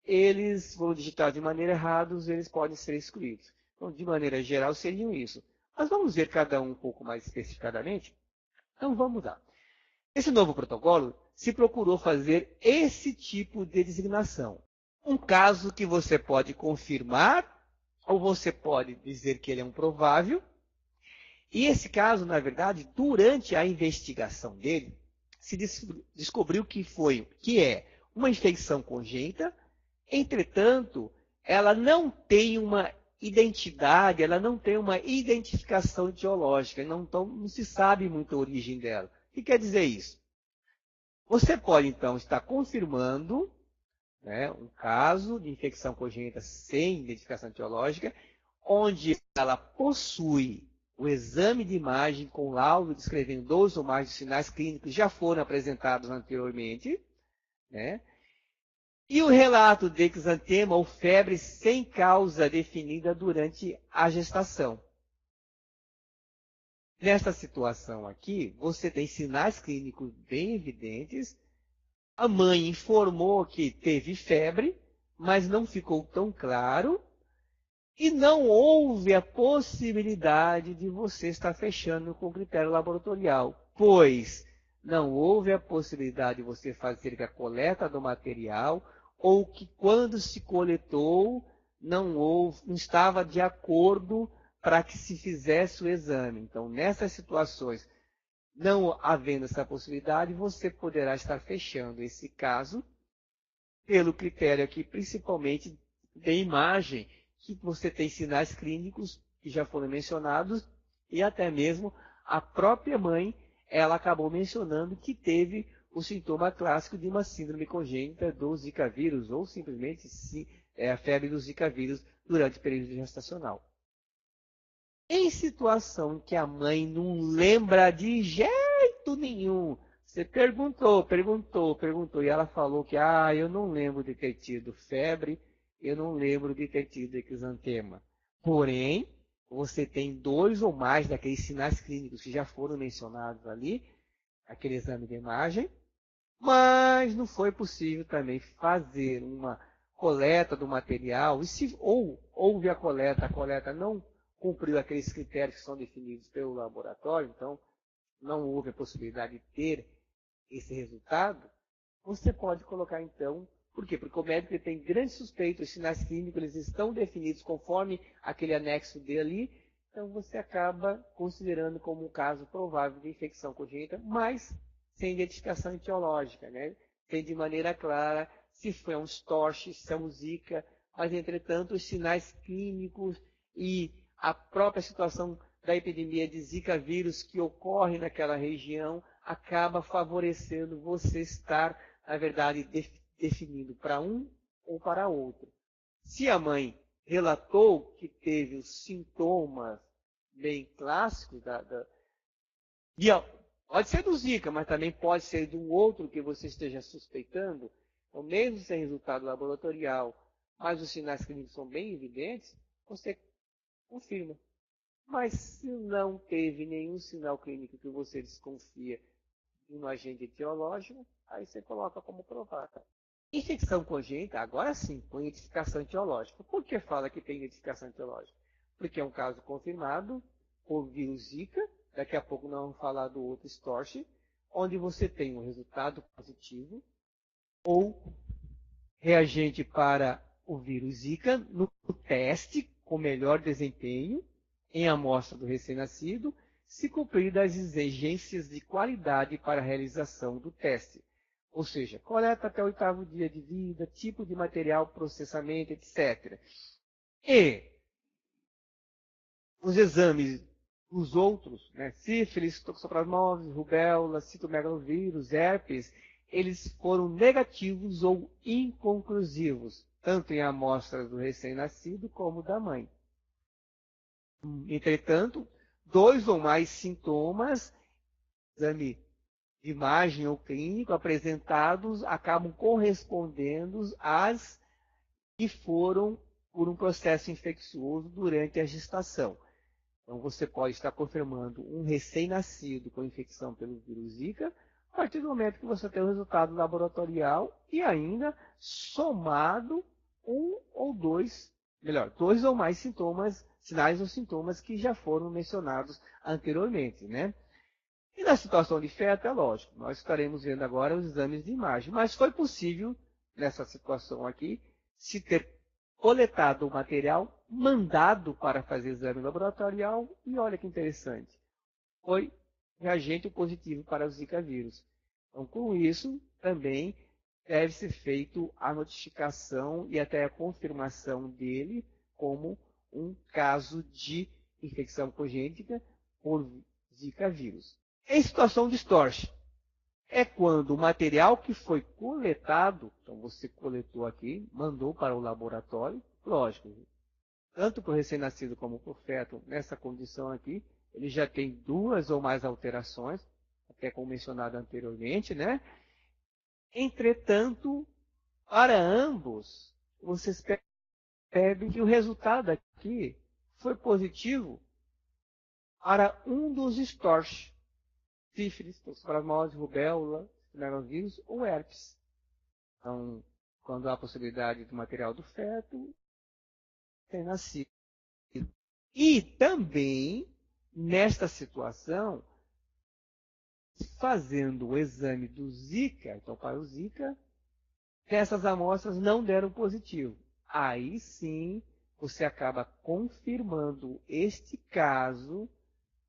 eles foram digitados de maneira errada, eles podem ser excluídos. Então, de maneira geral, seriam isso. Mas vamos ver cada um pouco mais especificadamente? Então, vamos lá. Esse novo protocolo se procurou fazer esse tipo de designação. Um caso que você pode confirmar, ou você pode dizer que ele é um provável. E esse caso, na verdade, durante a investigação dele, se descobriu que é uma infecção congênita. Entretanto, ela não tem uma identidade, ela não tem uma identificação etiológica, não se sabe muito a origem dela. O que quer dizer isso? Você pode, então, estar confirmando, né, um caso de infecção congênita sem identificação etiológica, onde ela possui o exame de imagem com laudo descrevendo 2 ou mais sinais clínicos já foram apresentados anteriormente, né? E o relato de exantema ou febre sem causa definida durante a gestação. Nesta situação aqui, você tem sinais clínicos bem evidentes. A mãe informou que teve febre, mas não ficou tão claro. E não houve a possibilidade de você estar fechando com critério laboratorial, pois não houve a possibilidade de você fazer a coleta do material, ou que quando se coletou não estava de acordo para que se fizesse o exame. Então, nessas situações, não havendo essa possibilidade, você poderá estar fechando esse caso pelo critério aqui, principalmente de imagem, que você tem sinais clínicos que já foram mencionados, e até mesmo a própria mãe, ela acabou mencionando que teve o sintoma clássico de uma síndrome congênita do Zika vírus, ou simplesmente a febre do Zika vírus durante o período gestacional. Em situação em que a mãe não lembra de jeito nenhum, você perguntou, e ela falou que eu não lembro de ter tido febre, eu não lembro de ter tido exantema. Porém, você tem 2 ou mais daqueles sinais clínicos que já foram mencionados ali, aquele exame de imagem, mas não foi possível também fazer uma coleta do material, ou houve a coleta não cumpriu aqueles critérios que são definidos pelo laboratório, então não houve a possibilidade de ter esse resultado, você pode colocar então, por quê? Porque o médico tem grande suspeita, os sinais clínicos eles estão definidos conforme aquele anexo D ali, então você acaba considerando como um caso provável de infecção congênita, mas sem identificação etiológica, né? Tem de maneira clara se foi um STORCH, se é um Zika, mas entretanto os sinais clínicos e a própria situação da epidemia de Zika vírus que ocorre naquela região acaba favorecendo você estar, na verdade, definindo para um ou para outro. Se a mãe relatou que teve os sintomas bem clássicos, pode ser do Zika, mas também pode ser de um outro que você esteja suspeitando, então mesmo sem resultado laboratorial, mas os sinais clínicos são bem evidentes, você confirma. Mas se não teve nenhum sinal clínico que você desconfia de um agente etiológico, aí você coloca como provável. Infecção congênita, agora sim, com identificação etiológica. Por que fala que tem identificação etiológica? Porque é um caso confirmado por vírus Zika, daqui a pouco nós vamos falar do outro STORCH, onde você tem um resultado positivo ou reagente para o vírus Zika no teste com melhor desempenho em amostra do recém-nascido, se cumprir as exigências de qualidade para a realização do teste. Ou seja, coleta até o 8º dia de vida, tipo de material, processamento, etc. E os exames, os outros, né, sífilis, toxoplasmose, rubéola, citomegalovírus, herpes, eles foram negativos ou inconclusivos, tanto em amostras do recém-nascido como da mãe. Entretanto, 2 ou mais sintomas, exame de imagem ou clínico apresentados, acabam correspondendo às que foram por um processo infeccioso durante a gestação. Então, você pode estar confirmando um recém-nascido com infecção pelo vírus Zika, a partir do momento que você tem o resultado laboratorial e ainda somado um ou dois, melhor, dois ou mais sintomas, sinais ou sintomas que já foram mencionados anteriormente, né? E na situação de feto, é lógico, nós estaremos vendo agora os exames de imagem, mas foi possível, nessa situação aqui, se ter coletado o material, mandado para fazer exame laboratorial, e olha que interessante, foi reagente positivo para o Zika vírus. Então, com isso, também deve ser feito a notificação e até a confirmação dele como um caso de infecção congênita por Zika vírus. Em situação de storch, é quando o material que foi coletado, então você coletou aqui, mandou para o laboratório, lógico, tanto para o recém-nascido como para o feto, nessa condição aqui, ele já tem duas ou mais alterações, até como mencionado anteriormente, né? Entretanto, para ambos, vocês percebem que o resultado aqui foi positivo para um dos storch, sífilis, toxoplasmose, rubéola, citomegalovirus ou herpes. Então, quando há a possibilidade do material do feto, tem nascido. E também, nesta situação, fazendo o exame do Zika, então para o Zika, essas amostras não deram positivo. Aí sim, você acaba confirmando este caso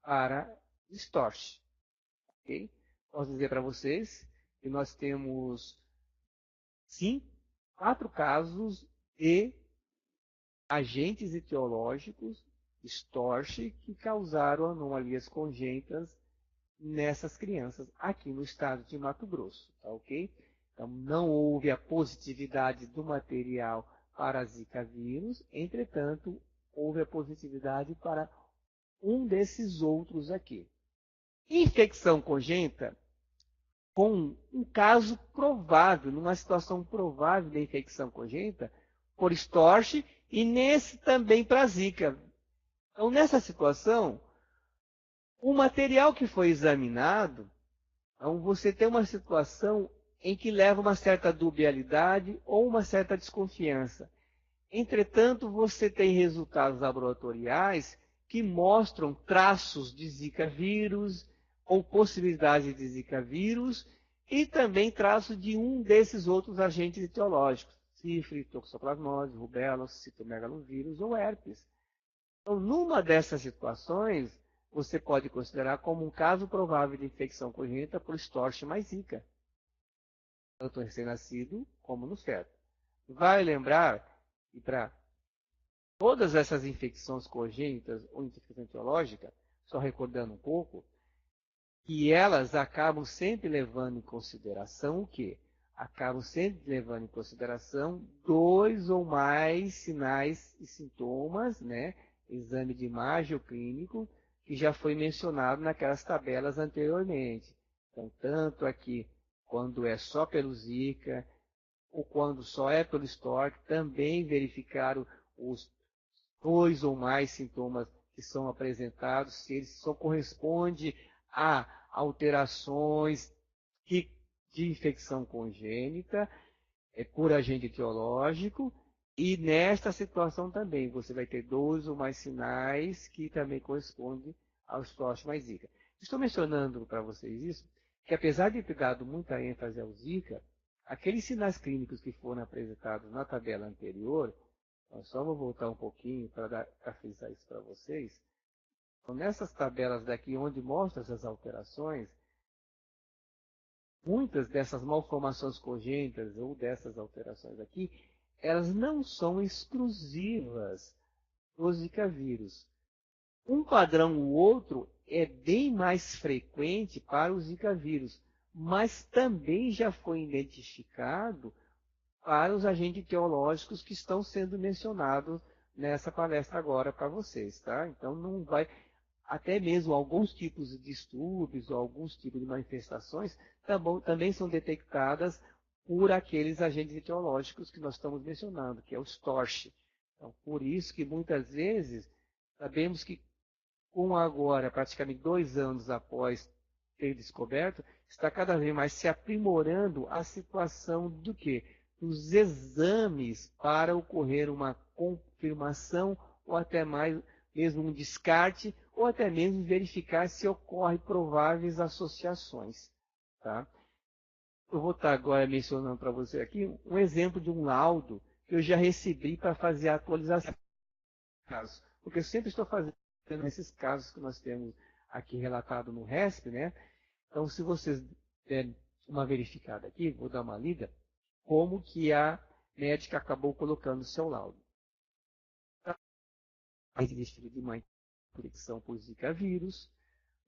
para storch. Okay? Posso dizer para vocês que nós temos, sim, 4 casos de agentes etiológicos, storch, que causaram anomalias congênitas nessas crianças aqui no estado de Mato Grosso, tá ok? Então, não houve a positividade do material para Zika vírus, entretanto, houve a positividade para um desses outros aqui. Infecção congênita, com um caso provável, numa situação provável de infecção congênita, por storch, e nesse também para Zika. Então, nessa situação, o material que foi examinado, então você tem uma situação em que leva uma certa dubialidade ou uma certa desconfiança. Entretanto, você tem resultados laboratoriais que mostram traços de Zika vírus ou possibilidade de Zika vírus e também traços de um desses outros agentes etiológicos, sífilis, toxoplasmose, rubéola, citomegalovírus ou herpes. Então, numa dessas situações, você pode considerar como um caso provável de infecção congênita por storch mais Zika, tanto no recém-nascido como no feto. Vale lembrar que para todas essas infecções congênitas ou infecção etiológica, só recordando um pouco, que elas acabam sempre levando em consideração o quê? Acabam sempre levando em consideração 2 ou mais sinais e sintomas, né? Exame de imagem ou clínico, que já foi mencionado naquelas tabelas anteriormente. Então, tanto aqui, quando é só pelo Zika, ou quando só é pelo storch, também verificar os 2 ou mais sintomas que são apresentados, se eles só correspondem a alterações de infecção congênita, por agente etiológico, e nesta situação também você vai ter 2 ou mais sinais que também correspondem aos storch mais Zika. Estou mencionando para vocês isso, que apesar de ter dado muita ênfase ao Zika, aqueles sinais clínicos que foram apresentados na tabela anterior, eu só vou voltar um pouquinho para frisar isso para vocês. Então, nessas tabelas daqui, onde mostra essas alterações, muitas dessas malformações congênitas ou dessas alterações aqui, elas não são exclusivas do Zika vírus. Um padrão ou outro é bem mais frequente para o Zika vírus, mas também já foi identificado para os agentes etiológicos que estão sendo mencionados nessa palestra agora para vocês, tá? Então, não vai... Até mesmo alguns tipos de distúrbios ou alguns tipos de manifestações também são detectadas por aqueles agentes etiológicos que nós estamos mencionando, que é o storch. Então, por isso que muitas vezes sabemos que com agora, praticamente 2 anos após ter descoberto, está cada vez mais se aprimorando a situação do quê? dos exames para ocorrer uma confirmação ou até mais mesmo um descarte ou até mesmo verificar se ocorrem prováveis associações. Tá? Eu vou estar agora mencionando para você aqui um exemplo de um laudo que eu já recebi para fazer a atualização do caso. Porque eu sempre estou fazendo esses casos que nós temos aqui relatado no RESP, né? Então, se vocês derem uma verificada aqui, vou dar uma lida, como que a médica acabou colocando o seu laudo. Filho de mãe, infecção por Zika vírus,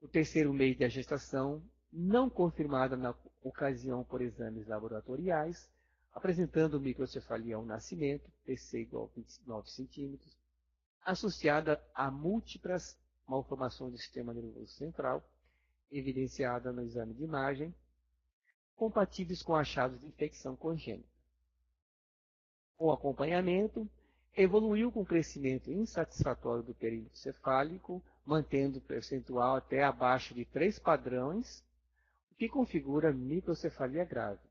o terceiro mês da gestação, não confirmada na ocasião por exames laboratoriais, apresentando microcefalia ao nascimento, PC igual a 29 centímetros, associada a múltiplas malformações do sistema nervoso central, evidenciada no exame de imagem, compatíveis com achados de infecção congênita. Com acompanhamento, evoluiu com crescimento insatisfatório do perímetro cefálico, mantendo o percentual até abaixo de 3 padrões, o que configura microcefalia grave.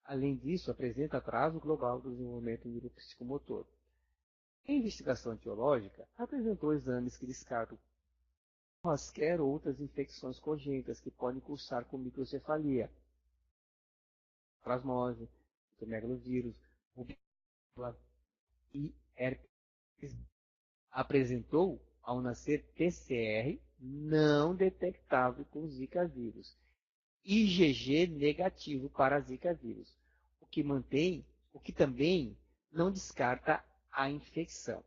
Além disso, apresenta atraso global do desenvolvimento neuropsicomotor. Em investigação etiológica, apresentou exames que descartam quaisquer outras infecções congênitas que podem cursar com microcefalia, plasmose, megalovírus, rubéola e herpes. Apresentou, ao nascer, PCR não detectável com Zika vírus, IgG negativo para Zika vírus, o que também não descarta a infecção.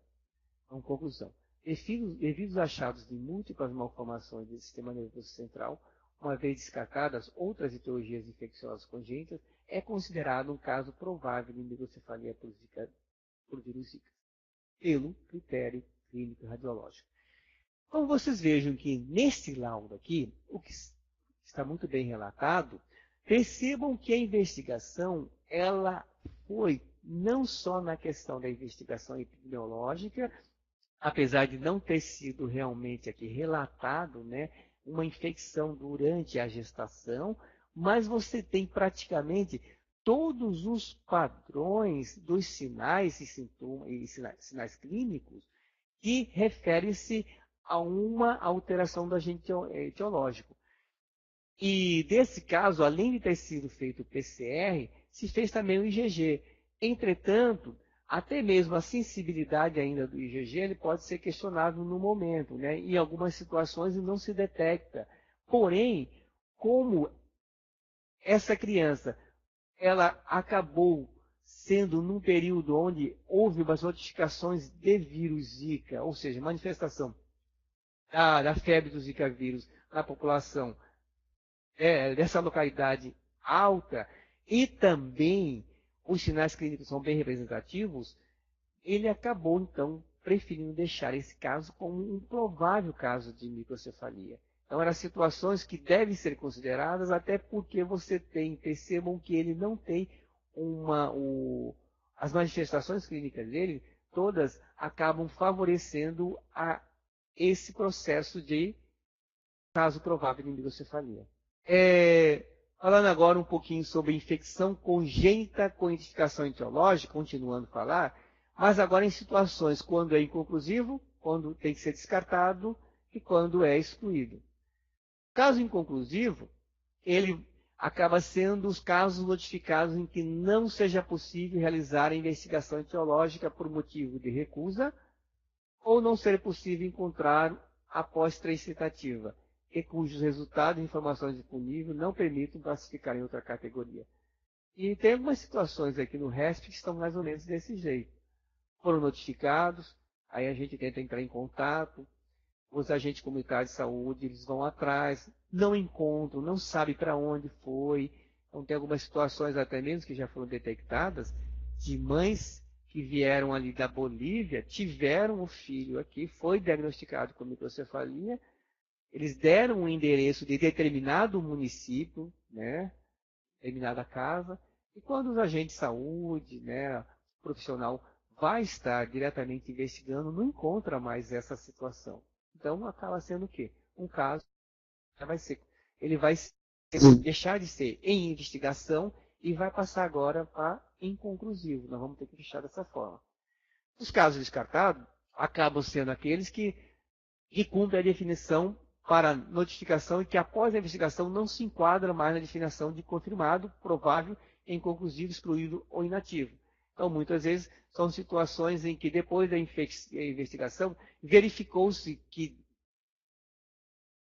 Então, conclusão. Devido aos achados de múltiplas malformações do sistema nervoso central, uma vez descartadas outras etiologias infecciosas congênitas, é considerado um caso provável de microcefalia por vírus Zika, pelo critério clínico radiológico. Como vocês vejam que nesse laudo aqui, o que está muito bem relatado, percebam que a investigação ela foi não só na questão da investigação epidemiológica, apesar de não ter sido realmente aqui relatado, né, uma infecção durante a gestação, mas você tem praticamente todos os padrões dos sinais e sintomas e sinais clínicos que referem-se a uma alteração do agente etiológico. E desse caso, além de ter sido feito o PCR, se fez também o IgG. Entretanto, até mesmo a sensibilidade ainda do IgG ele pode ser questionável no momento, né? Em algumas situações não se detecta. Porém, como essa criança ela acabou sendo num período onde houve umas notificações de vírus Zika, ou seja, manifestação da febre do Zika vírus na população dessa localidade alta, e também os sinais clínicos são bem representativos, ele acabou, então, preferindo deixar esse caso como um provável caso de microcefalia. Então, eram situações que devem ser consideradas, até porque percebam que ele não tem as manifestações clínicas dele, todas acabam favorecendo esse processo de caso provável de microcefalia. Falando agora um pouquinho sobre infecção congênita com identificação etiológica, continuando a falar, mas agora em situações quando é inconclusivo, quando tem que ser descartado e quando é excluído. Caso inconclusivo, ele acaba sendo os casos notificados em que não seja possível realizar a investigação etiológica por motivo de recusa ou não ser possível encontrar após 3 tentativas, e cujos resultados e informações disponíveis não permitam classificar em outra categoria. E tem algumas situações aqui no RESP que estão mais ou menos desse jeito. Foram notificados, aí a gente tenta entrar em contato, os agentes comunitários de saúde, eles vão atrás, não encontram, não sabem para onde foi. Então tem algumas situações até mesmo que já foram detectadas, de mães que vieram ali da Bolívia, tiveram o filho aqui, foi diagnosticado com microcefalia, eles deram um endereço de determinado município, né, determinada casa, e quando os agentes de saúde, né, o profissional vai estar diretamente investigando, não encontra mais essa situação. Então, acaba sendo o quê? Um caso ele vai deixar de ser em investigação e vai passar agora para inconclusivo. Nós vamos ter que fechar dessa forma. Os casos descartados acabam sendo aqueles que cumprem a definição para notificação e que após a investigação não se enquadra mais na definição de confirmado, provável, inconclusivo, excluído ou inativo. Então, muitas vezes, são situações em que depois da investigação verificou-se que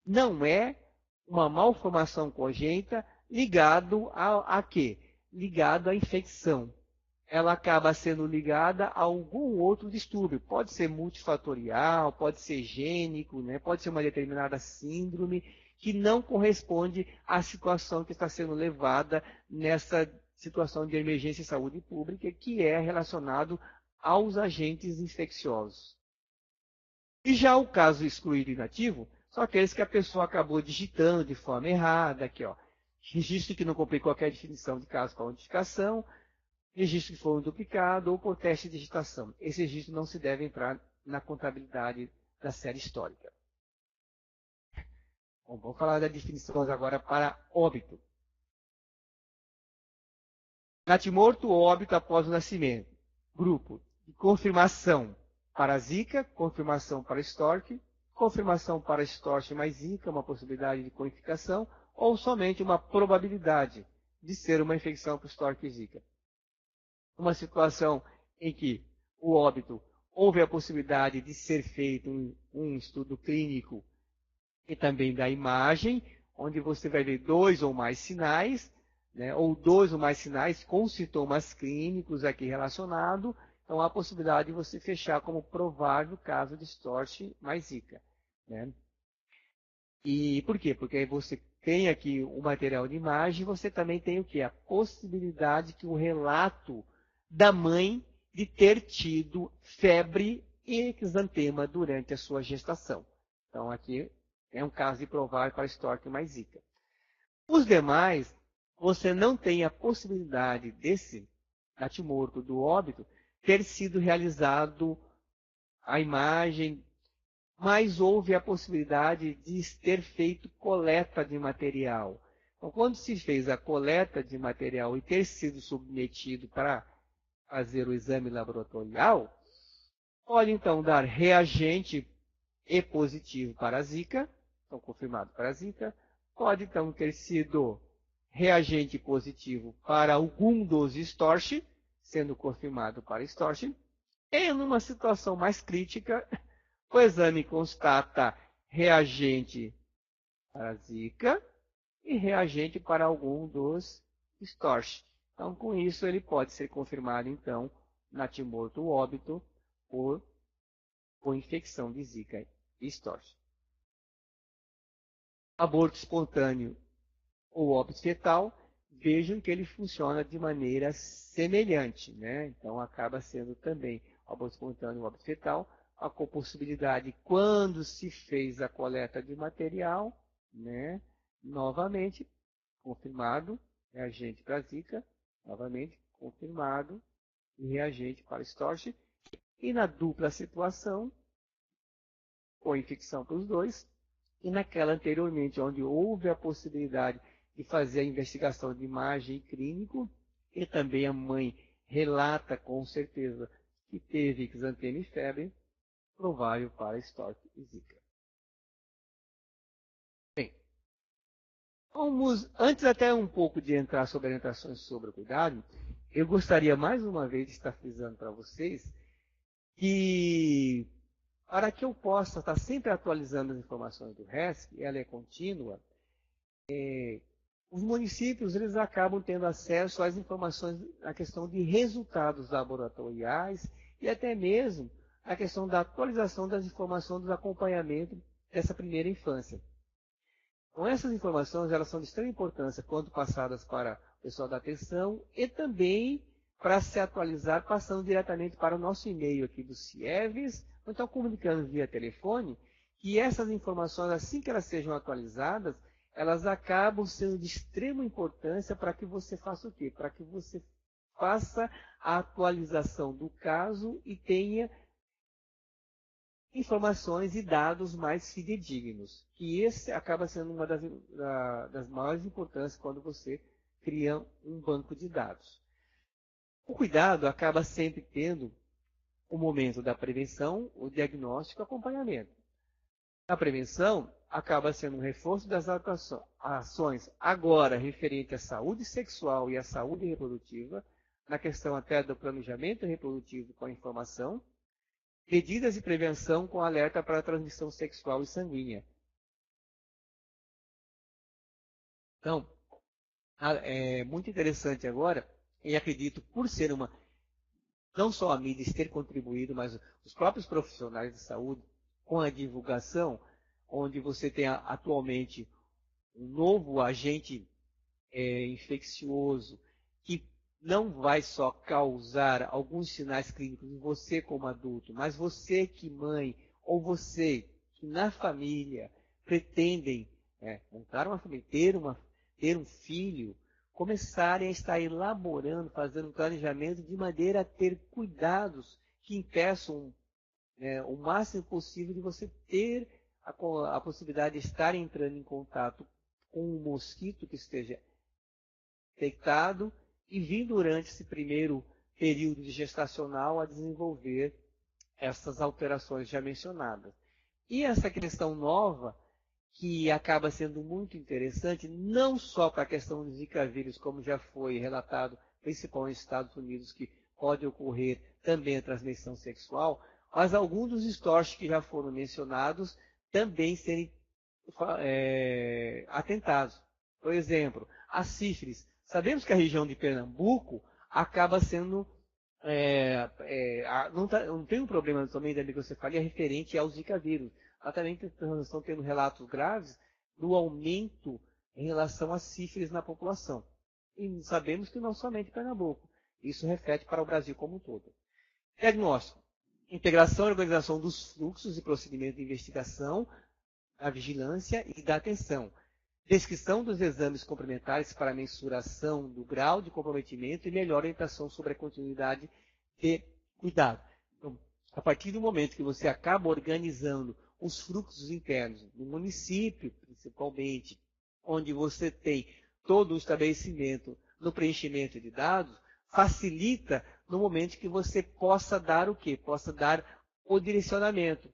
não é uma malformação congênita ligado a quê? Ligado à infecção. Ela acaba sendo ligada a algum outro distúrbio. Pode ser multifatorial, pode ser gênico, né? Pode ser uma determinada síndrome que não corresponde à situação que está sendo levada nessa situação de emergência em saúde pública, que é relacionado aos agentes infecciosos. E já o caso excluído inativo, são aqueles que a pessoa acabou digitando de forma errada, aqui, ó, registro que não cumpriu qualquer definição de caso com a notificação, registro que foi um duplicado ou por teste de digitação. Esse registro não se deve entrar na contabilidade da série histórica. Bom, vamos falar das definições agora para óbito. Natimorto ou óbito após o nascimento. Grupo de confirmação para Zika, confirmação para Stork, confirmação para Storch mais Zika, uma possibilidade de coinficação, ou somente uma probabilidade de ser uma infecção por Stork e Zika. Uma situação em que o óbito houve a possibilidade de ser feito um estudo clínico e também da imagem, onde você vai ver 2 ou mais sinais, né, ou 2 ou mais sinais com sintomas clínicos aqui relacionados. Então, há a possibilidade de você fechar como provável o caso de Storch mais Zika. Né? E por quê? Porque você tem aqui o material de imagem, você também tem o quê? A possibilidade que o relato da mãe de ter tido febre e exantema durante a sua gestação. Então, aqui é um caso de provável para Storch mais Zika. Os demais, você não tem a possibilidade desse natimorto do óbito ter sido realizado a imagem, mas houve a possibilidade de ter feito coleta de material. Então, quando se fez a coleta de material e ter sido submetido para fazer o exame laboratorial, pode então dar reagente E positivo para a Zika, então confirmado para a Zika, pode então ter sido reagente positivo para algum dos Storch, sendo confirmado para Storch, e numa situação mais crítica, o exame constata reagente para Zika e reagente para algum dos Storch. Então, com isso, ele pode ser confirmado, então, natimorto óbito por infecção de Zika e Storch. Aborto espontâneo ou óbito fetal, vejam que ele funciona de maneira semelhante, né? Então, acaba sendo também aborto espontâneo ou óbito fetal, a possibilidade, quando se fez a coleta de material, né? Novamente, confirmado, reagente para Zika, novamente, confirmado, e reagente para Storch, e na dupla situação, com infecção para os dois, e naquela anteriormente, onde houve a possibilidade de fazer a investigação de imagem clínico, e também a mãe relata com certeza que teve exantema e febre, provável para Storch e Zika. Bem, vamos, antes até um pouco de entrar sobre orientações sobre o cuidado, eu gostaria mais uma vez de estar frisando para vocês que, para que eu possa estar sempre atualizando as informações do RESC, ela é contínua, os municípios eles acabam tendo acesso às informações, à questão de resultados laboratoriais e até mesmo a questão da atualização das informações do acompanhamento dessa primeira infância. Então, essas informações elas são de extrema importância quando passadas para o pessoal da atenção e também para se atualizar, passando diretamente para o nosso e-mail aqui do CIEVES, ou então comunicando via telefone, que essas informações, assim que elas sejam atualizadas, elas acabam sendo de extrema importância para que você faça o quê? Para que você faça a atualização do caso e tenha informações e dados mais fidedignos. Que esse acaba sendo uma das maiores importâncias quando você cria um banco de dados. O cuidado acaba sempre tendo o momento da prevenção, o diagnóstico e o acompanhamento. A prevenção acaba sendo um reforço das ações agora referente à saúde sexual e à saúde reprodutiva, na questão até do planejamento reprodutivo com a informação, medidas de prevenção com alerta para a transmissão sexual e sanguínea. Então, é muito interessante agora, e acredito por ser não só a mídia ter contribuído, mas os próprios profissionais de saúde, com a divulgação, onde você tem atualmente um novo agente infeccioso, que não vai só causar alguns sinais clínicos em você como adulto, mas você que mãe, ou você que na família pretendem montar uma família, ter um filho, começarem a estar elaborando, fazendo um planejamento de maneira a ter cuidados que impeçam o máximo possível de você ter a possibilidade de estar entrando em contato com um mosquito que esteja infectado e vir durante esse primeiro período de gestacional a desenvolver essas alterações já mencionadas. E essa questão nova, que acaba sendo muito interessante, não só para a questão do Zika vírus, como já foi relatado, principalmente nos Estados Unidos, que pode ocorrer também a transmissão sexual, mas alguns dos distorces que já foram mencionados também serem atentados. Por exemplo, a sífilis. Sabemos que a região de Pernambuco acaba sendo... não tem um problema também da microcefalia referente ao Zika vírus. Lá também estão tendo relatos graves do aumento em relação à sífilis na população. E sabemos que não somente Pernambuco. Isso reflete para o Brasil como um todo. Diagnóstico. Integração e organização dos fluxos e procedimentos de investigação, da vigilância e da atenção. Descrição dos exames complementares para mensuração do grau de comprometimento e melhor orientação sobre a continuidade de cuidado. Então, a partir do momento que você acaba organizando os fluxos internos no município, principalmente, onde você tem todo o estabelecimento no preenchimento de dados, facilita no momento que você possa dar o quê? Possa dar o direcionamento.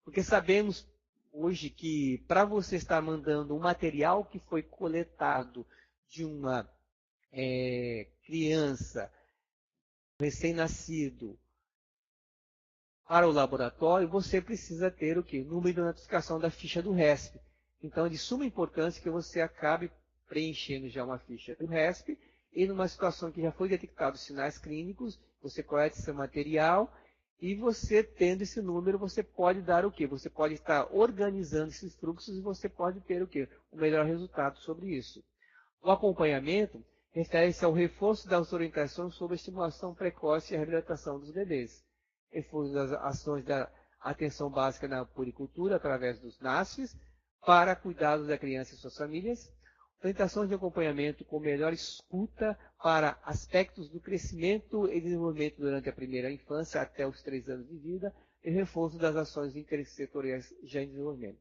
Porque sabemos hoje que para você estar mandando um material que foi coletado de uma criança, recém-nascido, para o laboratório, você precisa ter o quê? O número de notificação da ficha do RESP. Então, é de suma importância que você acabe preenchendo já uma ficha do RESP e numa situação que já foi detectado sinais clínicos, você coleta esse material e você tendo esse número, você pode dar o quê? Você pode estar organizando esses fluxos e você pode ter o quê? O melhor resultado sobre isso. O acompanhamento refere-se ao reforço das orientações sobre a estimulação precoce e a reabilitação dos bebês. Reforço das ações da atenção básica na puericultura através dos NASFs para cuidados da criança e suas famílias. Orientações de acompanhamento com melhor escuta para aspectos do crescimento e desenvolvimento durante a primeira infância até os 3 anos de vida e reforço das ações intersetoriais já em desenvolvimento.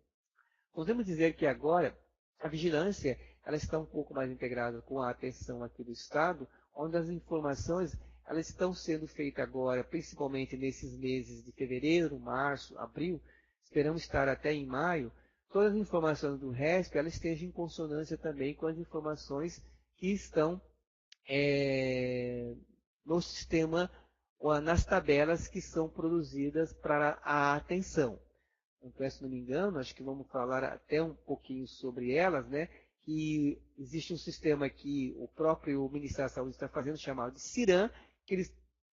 Podemos dizer que agora a vigilância ela está um pouco mais integrada com a atenção aqui do Estado, onde as informações elas estão sendo feitas agora, principalmente nesses meses de fevereiro, março, abril, esperamos estar até em maio, todas as informações do RESP elas estejam em consonância também com as informações que estão no sistema, ou nas tabelas que são produzidas para a atenção. Então, se não me engano, acho que vamos falar até um pouquinho sobre elas, né? Que existe um sistema que o próprio Ministério da Saúde está fazendo, chamado de CIRAM, que eles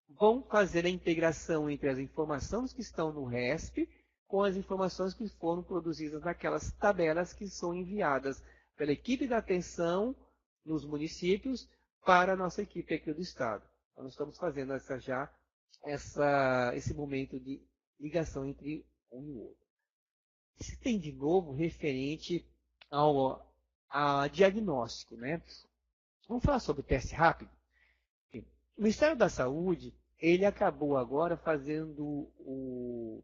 vão fazer a integração entre as informações que estão no RESP com as informações que foram produzidas naquelas tabelas que são enviadas pela equipe da atenção nos municípios para a nossa equipe aqui do Estado. Então, nós estamos fazendo esse momento de ligação entre um e o outro. Se tem de novo referente a diagnóstico, né? Vamos falar sobre o teste rápido? O Ministério da Saúde, ele acabou agora fazendo o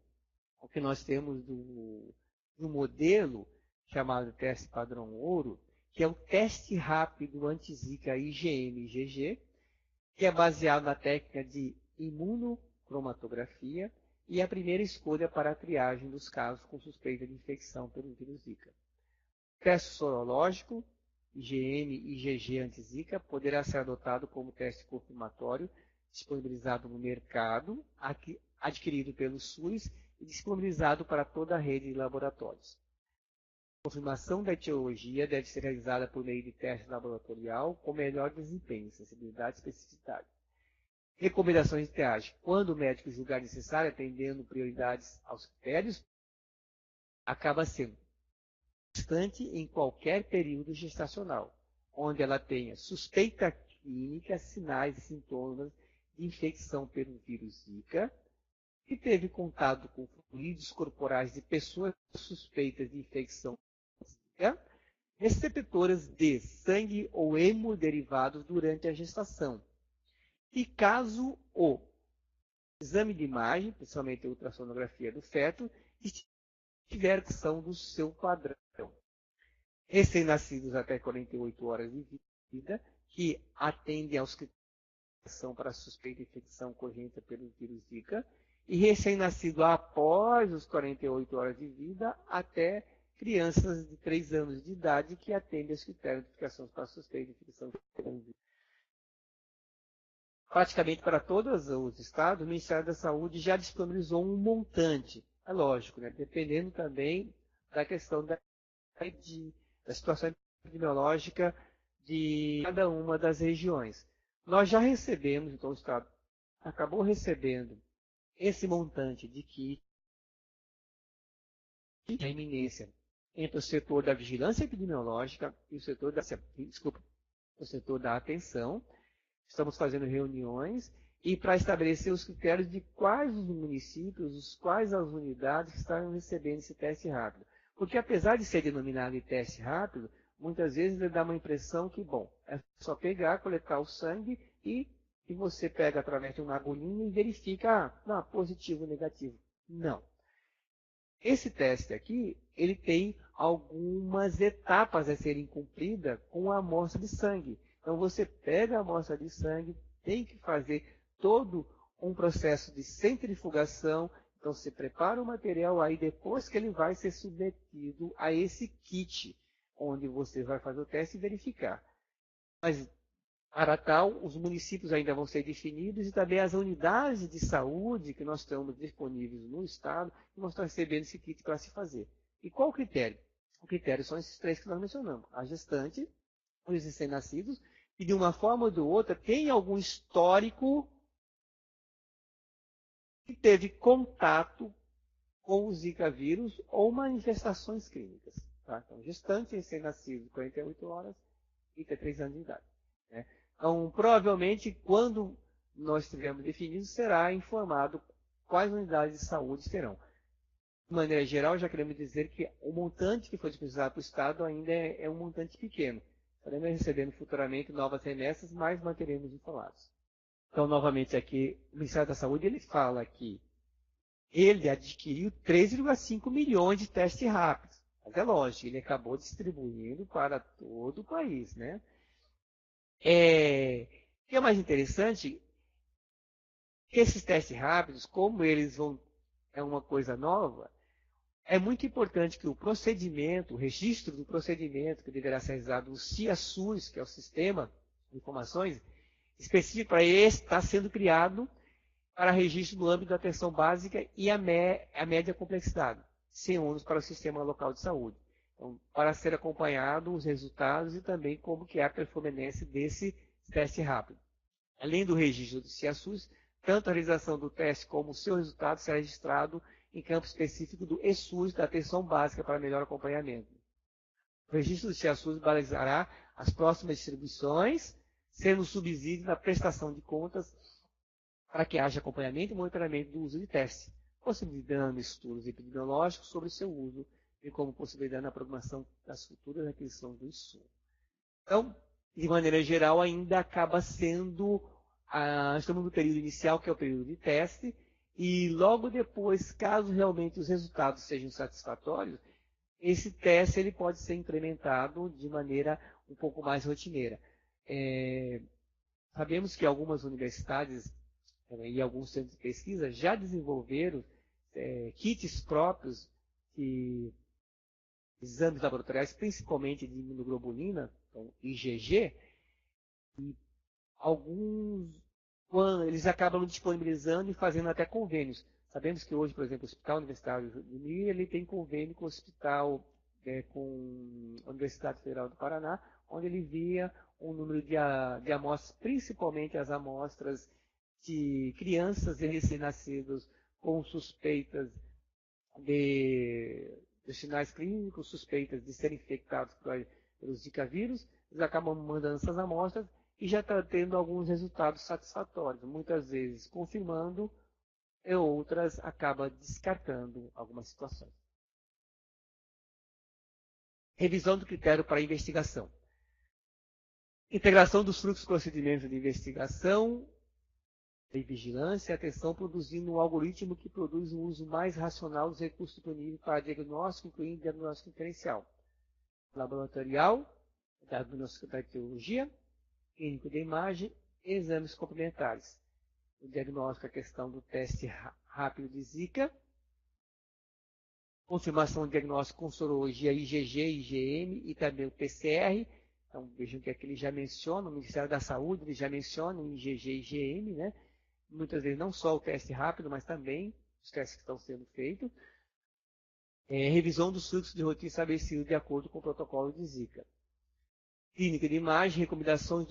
que nós temos do modelo chamado teste padrão ouro, que é o teste rápido anti-Zika IgM-IgG, que é baseado na técnica de imunocromatografia e a primeira escolha para a triagem dos casos com suspeita de infecção pelo vírus Zika. O teste sorológico IgM e IgG anti-Zika poderá ser adotado como teste confirmatório disponibilizado no mercado, adquirido pelo SUS e disponibilizado para toda a rede de laboratórios. A confirmação da etiologia deve ser realizada por meio de teste laboratorial com melhor desempenho, sensibilidade e especificidade. Recomendações de triagem. Quando o médico julgar necessário, atendendo prioridades aos critérios, acaba sendo gestante em qualquer período gestacional, onde ela tenha suspeita clínica, sinais e sintomas de infecção pelo vírus Zika, que teve contato com fluidos corporais de pessoas suspeitas de infecção Zika, receptoras de sangue ou hemoderivados durante a gestação. E caso o exame de imagem, principalmente a ultrassonografia do feto, estiver que são do seu padrão. Recém-nascidos até 48 horas de vida, que atendem aos critérios para suspeita de infecção congênita pelo vírus Zika, e recém-nascido após os 48 horas de vida, até crianças de 3 anos de idade que atendem aos critérios de identificação para suspeita de infecção pelo vírus. Praticamente para todos os estados, o Ministério da Saúde já disponibilizou um montante. É lógico, né? Dependendo também da questão da situação epidemiológica de cada uma das regiões. Nós já recebemos, então o Estado acabou recebendo esse montante de kit de iminência entre o setor da vigilância epidemiológica e o setor da atenção. Estamos fazendo reuniões e para estabelecer os critérios de quais os municípios, quais as unidades que estão recebendo esse teste rápido. Porque apesar de ser denominado de teste rápido, muitas vezes ele dá uma impressão que, bom, é só pegar, coletar o sangue e você pega através de uma agulhinha e verifica, positivo ou negativo. Não. Esse teste aqui, ele tem algumas etapas a serem cumpridas com a amostra de sangue. Então, você pega a amostra de sangue, tem que fazer todo um processo de centrifugação. Então, você prepara o material, aí depois que ele vai ser submetido a esse kit, onde você vai fazer o teste e verificar. Mas, para tal, os municípios ainda vão ser definidos e também as unidades de saúde que nós temos disponíveis no Estado, que vão estar recebendo esse kit para se fazer. E qual o critério? O critério são esses 3 que nós mencionamos. A gestante, os recém-nascidos, e de uma forma ou de outra tem algum histórico que teve contato com o Zika vírus ou manifestações clínicas. Tá? Então, gestante, recém-nascido, 48 horas e até 3 anos de idade. Né? Então, provavelmente, quando nós tivermos definido, será informado quais unidades de saúde serão. De maneira geral, já queremos dizer que o montante que foi disponibilizado para o Estado ainda é um montante pequeno. Estaremos recebendo futuramente novas remessas, mas manteremos informados. Então, novamente aqui, o Ministério da Saúde ele fala que ele adquiriu 3,5 milhões de testes rápidos. Mas é lógico, ele acabou distribuindo para todo o país. Né? O que é mais interessante que esses testes rápidos, como eles é uma coisa nova, é muito importante que o procedimento, o registro do procedimento que deverá ser realizado no CIA-SUS, que é o Sistema de Informações específico para esse, está sendo criado para registro no âmbito da atenção básica e a média complexidade, sem ônus para o Sistema Local de Saúde. Então, para ser acompanhado os resultados e também como que é a performance desse teste rápido. Além do registro do CIA-SUS, tanto a realização do teste como o seu resultado será registrado em campo específico do ESUS, da atenção básica para melhor acompanhamento. O registro do CIA-SUS balizará as próximas distribuições, sendo subsídio na prestação de contas para que haja acompanhamento e monitoramento do uso de teste, possibilitando estudos epidemiológicos sobre o seu uso e como possibilidade na programação das futuras aquisições do insumo. Então, de maneira geral, ainda acaba sendo, estamos no período inicial, que é o período de teste, e logo depois, caso realmente os resultados sejam satisfatórios, esse teste ele pode ser implementado de maneira um pouco mais rotineira. Sabemos que algumas universidades e alguns centros de pesquisa já desenvolveram kits próprios de exames laboratoriais, principalmente de imunoglobulina, então IgG, e quando eles acabam disponibilizando e fazendo até convênios. Sabemos que hoje, por exemplo, o Hospital Universitário de Unir, ele tem convênio com o hospital, com a Universidade Federal do Paraná, onde ele envia um número de amostras, principalmente as amostras de crianças e recém-nascidos com suspeitas de sinais clínicos, suspeitas de serem infectados pelos Zika vírus. Eles acabam mandando essas amostras e já está tendo alguns resultados satisfatórios, muitas vezes confirmando e outras acaba descartando algumas situações. Revisão do critério para investigação. Integração dos fluxos de procedimentos de investigação e vigilância, atenção, produzindo um algoritmo que produz um uso mais racional dos recursos disponíveis para diagnóstico, incluindo diagnóstico diferencial, laboratorial, diagnóstico da etiologia, clínico de imagem, exames complementares. O diagnóstico, a questão do teste rápido de Zika, confirmação de diagnóstico com sorologia IgG, IgM e também o PCR. Então, vejam que aqui ele já menciona, o Ministério da Saúde ele já menciona o IgG e IgM, né? Muitas vezes não só o teste rápido, mas também os testes que estão sendo feitos. Revisão dos fluxos de rotina estabelecidos de acordo com o protocolo de Zika. Clínica de imagem, recomendações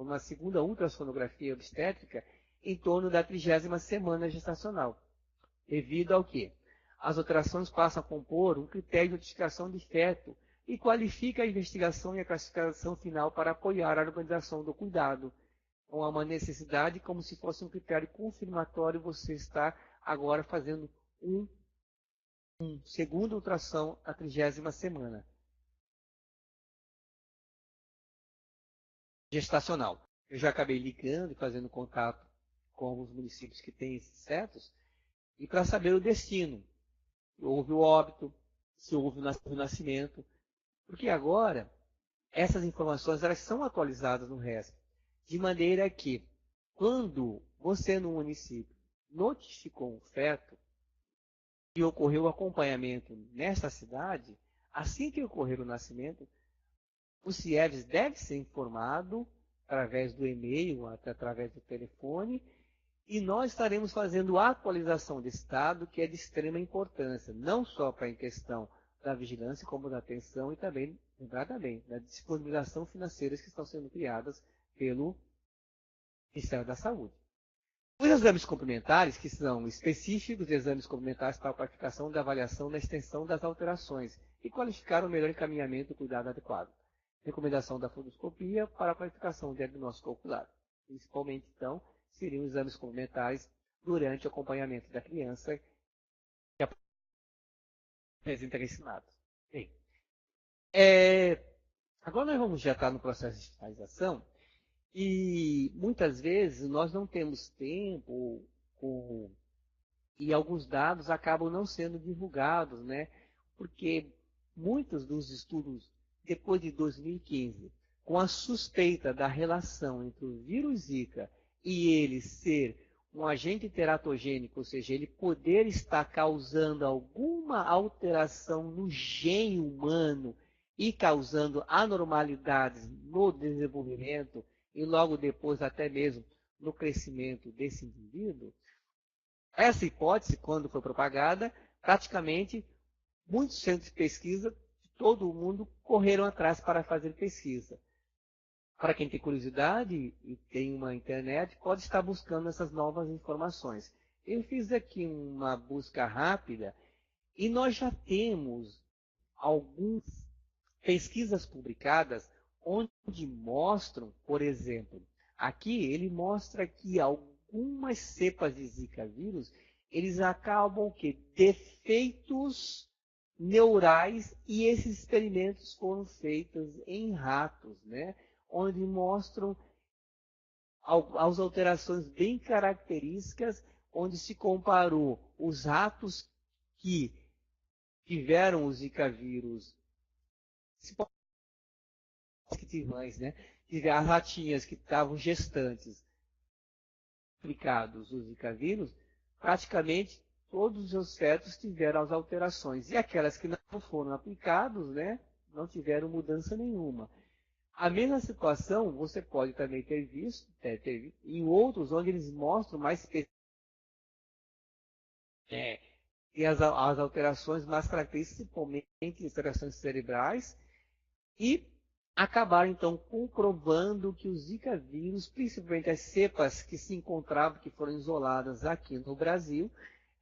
na segunda ultrassonografia obstétrica, em torno da 30ª semana gestacional. Devido ao que? As alterações passam a compor um critério de notificação de feto e qualifica a investigação e a classificação final para apoiar a organização do cuidado. Então, há uma necessidade, como se fosse um critério confirmatório, você está agora fazendo um segundo ultrassom à 30ª semana gestacional. Eu já acabei ligando e fazendo contato com os municípios que têm esses fetos, e para saber o destino. Se houve o óbito, se houve o nascimento, porque agora essas informações elas são atualizadas no RESP, de maneira que, quando você no município notificou um feto e ocorreu o acompanhamento nesta cidade, assim que ocorrer o nascimento, o CIEVS deve ser informado através do e-mail, através do telefone, e nós estaremos fazendo a atualização desse dado, que é de extrema importância, não só para a questão da vigilância, como da atenção e também, lembrar também, da disponibilização financeiras que estão sendo criadas pelo Ministério da Saúde. Os exames complementares, que são específicos exames complementares para a qualificação da avaliação da extensão das alterações e qualificar o melhor encaminhamento do cuidado adequado. Recomendação da fundoscopia para a qualificação do diagnóstico ocular. Principalmente, então, seriam exames complementares durante o acompanhamento da criança que apresenta ensinados. Bem, agora nós vamos já estar no processo de finalização e muitas vezes nós não temos tempo e alguns dados acabam não sendo divulgados, né? Porque muitos dos estudos depois de 2015, com a suspeita da relação entre o vírus Zika e ele ser um agente teratogênico, ou seja, ele poder estar causando alguma alteração no gene humano e causando anormalidades no desenvolvimento e logo depois até mesmo no crescimento desse indivíduo, essa hipótese, quando foi propagada, praticamente muitos centros de pesquisa todo mundo correram atrás para fazer pesquisa. Para quem tem curiosidade e tem uma internet, pode estar buscando essas novas informações. Eu fiz aqui uma busca rápida e nós já temos algumas pesquisas publicadas onde mostram, por exemplo, aqui ele mostra que algumas cepas de Zika vírus, eles acabam que defeitos neurais, e esses experimentos foram feitos em ratos, né? Onde mostram as alterações bem características, onde se comparou os ratos que tiveram o Zika vírus, né? As ratinhas que estavam gestantes aplicados o Zika vírus, praticamente todos os fetos tiveram as alterações. E aquelas que não foram aplicados, né, não tiveram mudança nenhuma. A mesma situação você pode também ter visto em outros, onde eles mostram mais e as alterações mais características, principalmente alterações cerebrais, e acabaram então comprovando que o Zika vírus, principalmente as cepas que se encontravam, que foram isoladas aqui no Brasil,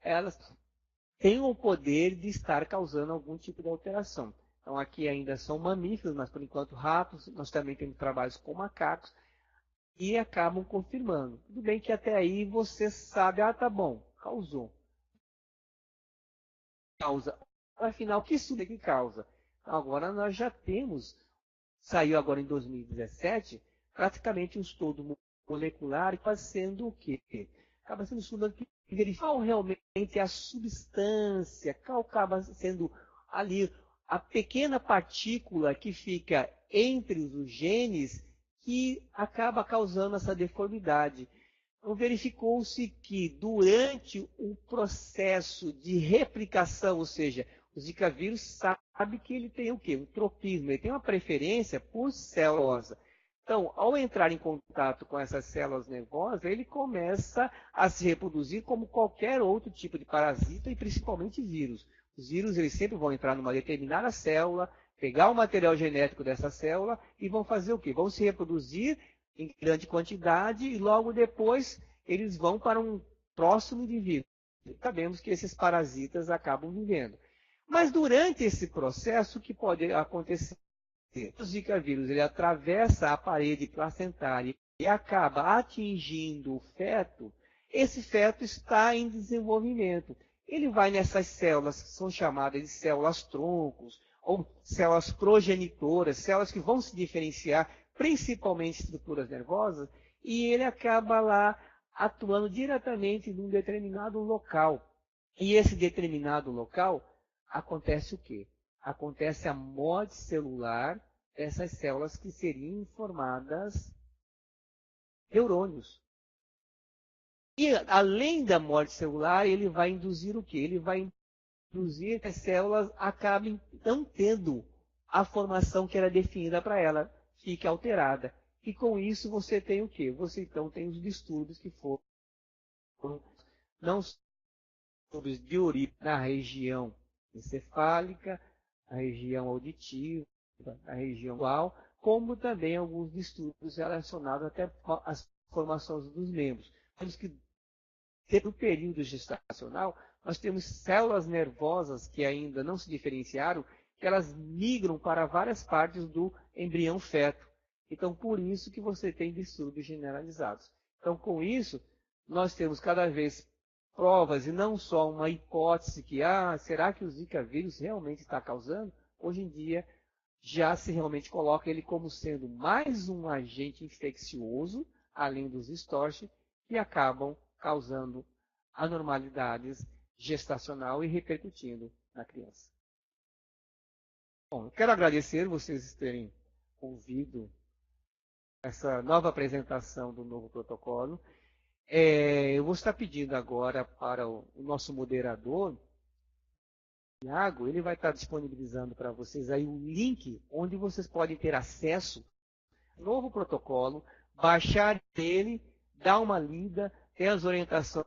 elas têm o poder de estar causando algum tipo de alteração. Então aqui ainda são mamíferos, mas por enquanto ratos, nós também temos trabalhos com macacos, e acabam confirmando. Tudo bem que até aí você sabe, tá bom, causou. Causa. Afinal, que estudo é que causa? Então, agora nós já temos, saiu agora em 2017, praticamente um estudo molecular fazendo o quê? Acaba sendo um estudo que verifica qual realmente é a substância, qual acaba sendo ali a pequena partícula que fica entre os genes que acaba causando essa deformidade. Então, verificou-se que durante o processo de replicação, ou seja, o Zika vírus sabe que ele tem o quê? Um tropismo, ele tem uma preferência por célula. Então, ao entrar em contato com essas células nervosas, ele começa a se reproduzir como qualquer outro tipo de parasita e principalmente vírus. Os vírus eles sempre vão entrar numa determinada célula, pegar o material genético dessa célula e vão fazer o quê? Vão se reproduzir em grande quantidade e logo depois eles vão para um próximo indivíduo. Sabemos que esses parasitas acabam vivendo. Mas durante esse processo, o que pode acontecer? O Zika vírus ele atravessa a parede placentária e acaba atingindo o feto. Esse feto está em desenvolvimento. Ele vai nessas células que são chamadas de células troncos ou células progenitoras, células que vão se diferenciar principalmente estruturas nervosas, e ele acaba lá atuando diretamente num determinado local. E esse determinado local acontece o quê? Acontece a morte celular dessas células que seriam formadas neurônios. E além da morte celular, ele vai induzir o quê? Ele vai induzir que as células acabem não tendo a formação que era definida para ela, fique alterada. E com isso você tem o quê? Você então tem os distúrbios que foram não só de origem na região encefálica, na região auditiva, na região visual, como também alguns distúrbios relacionados até às formações dos membros. Temos que, no período gestacional, nós temos células nervosas que ainda não se diferenciaram, que elas migram para várias partes do embrião feto. Então, por isso que você tem distúrbios generalizados. Então, com isso, nós temos cada vez provas e não só uma hipótese que, será que o Zika vírus realmente está causando? Hoje em dia, já se realmente coloca ele como sendo mais um agente infeccioso, além dos distorce, que acabam causando anormalidades gestacional e repercutindo na criança. Bom, eu quero agradecer vocês terem ouvido essa nova apresentação do novo protocolo. Eu vou estar pedindo agora para o nosso moderador, Thiago, ele vai estar disponibilizando para vocês aí o link onde vocês podem ter acesso ao novo protocolo, baixar ele, dar uma lida, ter as orientações,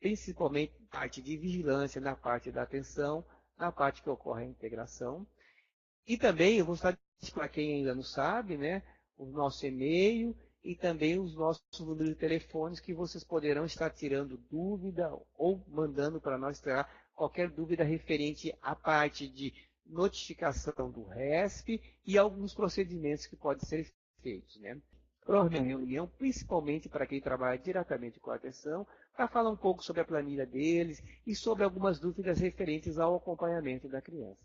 principalmente na parte de vigilância, na parte da atenção, na parte que ocorre a integração. E também, eu vou estar, para quem ainda não sabe, né, o nosso e-mail e também os nossos números de telefones que vocês poderão estar tirando dúvida ou mandando para nós tirar qualquer dúvida referente à parte de notificação do RESP e alguns procedimentos que podem ser feitos, né? Provavelmente uma reunião, principalmente para quem trabalha diretamente com a atenção, para falar um pouco sobre a planilha deles e sobre algumas dúvidas referentes ao acompanhamento da criança.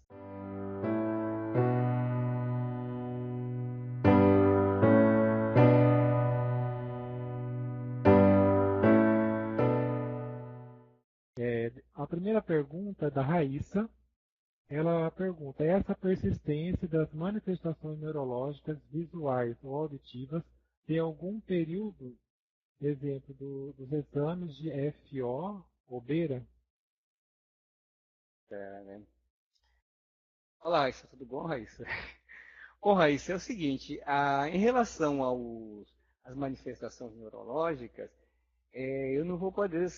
A primeira pergunta é da Raíssa. Ela pergunta, essa persistência das manifestações neurológicas visuais ou auditivas tem algum período, exemplo, dos exames de FO ou BERA? Né? Olá, Raíssa, tudo bom, Raíssa? Bom, Raíssa, é o seguinte, em relação às manifestações neurológicas, eu não vou poder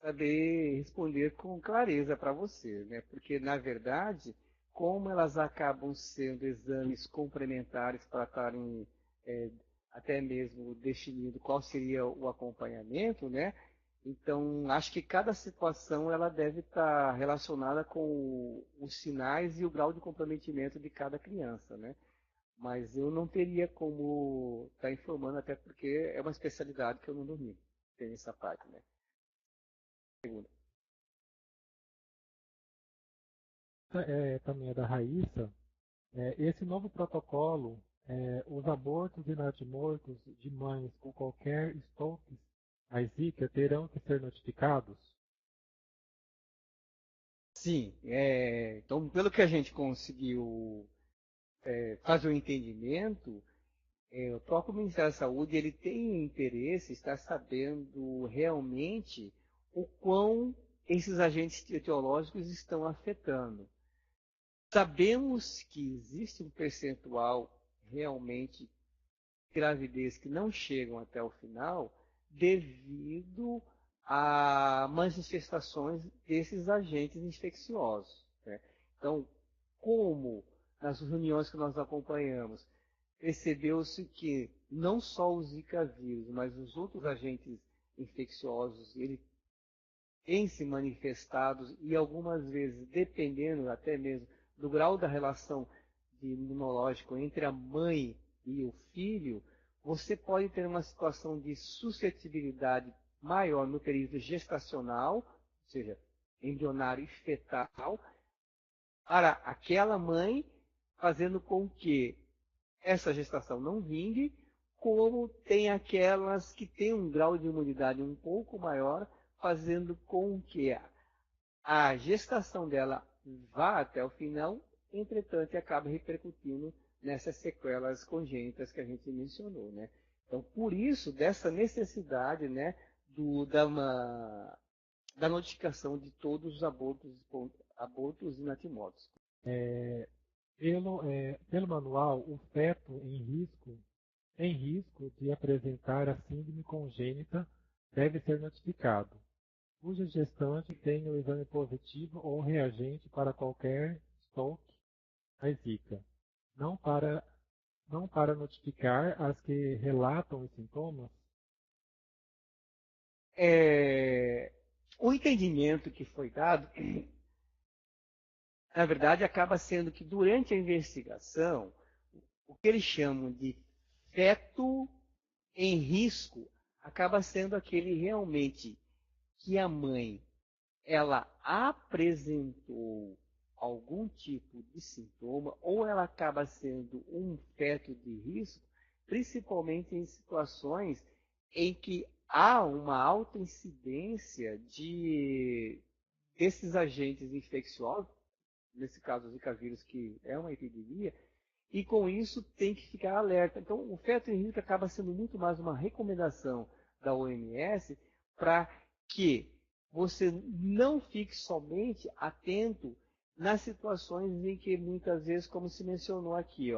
saber responder com clareza para você, né? Porque, na verdade, como elas acabam sendo exames complementares para estarem é, até mesmo definindo qual seria o acompanhamento, né? Então, acho que cada situação ela deve estar relacionada com os sinais e o grau de comprometimento de cada criança, né? Mas eu não teria como estar informando, até porque é uma especialidade que eu não domino. Tem essa parte, né? Segunda. Também é da Raíssa. Esse novo protocolo, os abortos inatimortos de mães com qualquer Stokes, a Zika, terão que ser notificados? Sim, então pelo que a gente conseguiu fazer o entendimento, o próprio Ministério da Saúde ele tem interesse, está sabendo realmente o quão esses agentes etiológicos estão afetando. Sabemos que existe um percentual realmente de gravidez que não chegam até o final devido a manifestações desses agentes infecciosos, né? Então, como nas reuniões que nós acompanhamos, percebeu-se que não só o Zika vírus, mas os outros agentes infecciosos, ele têm se manifestados e algumas vezes, dependendo até mesmo do grau da relação imunológico entre a mãe e o filho, você pode ter uma situação de suscetibilidade maior no período gestacional, ou seja, embrionário e fetal, para aquela mãe, fazendo com que essa gestação não vingue, como tem aquelas que têm um grau de imunidade um pouco maior, fazendo com que a gestação dela vá até o final, entretanto, acaba repercutindo nessas sequelas congênitas que a gente mencionou, né? Então, por isso, dessa necessidade, né, da notificação de todos os abortos inatimóveis. Pelo manual, o feto em risco de apresentar a síndrome congênita deve ser notificado, cuja gestante tenha o exame positivo ou reagente para qualquer Stokes, a Zika, não para, não para notificar as que relatam os sintomas. O entendimento que foi dado, na verdade, acaba sendo que durante a investigação, o que eles chamam de feto em risco acaba sendo aquele realmente que a mãe ela apresentou algum tipo de sintoma ou ela acaba sendo um feto de risco, principalmente em situações em que há uma alta incidência desses agentes infecciosos, nesse caso o Zika vírus, que é uma epidemia, e com isso tem que ficar alerta. Então, o feto em risco acaba sendo muito mais uma recomendação da OMS para que você não fique somente atento nas situações em que muitas vezes, como se mencionou aqui,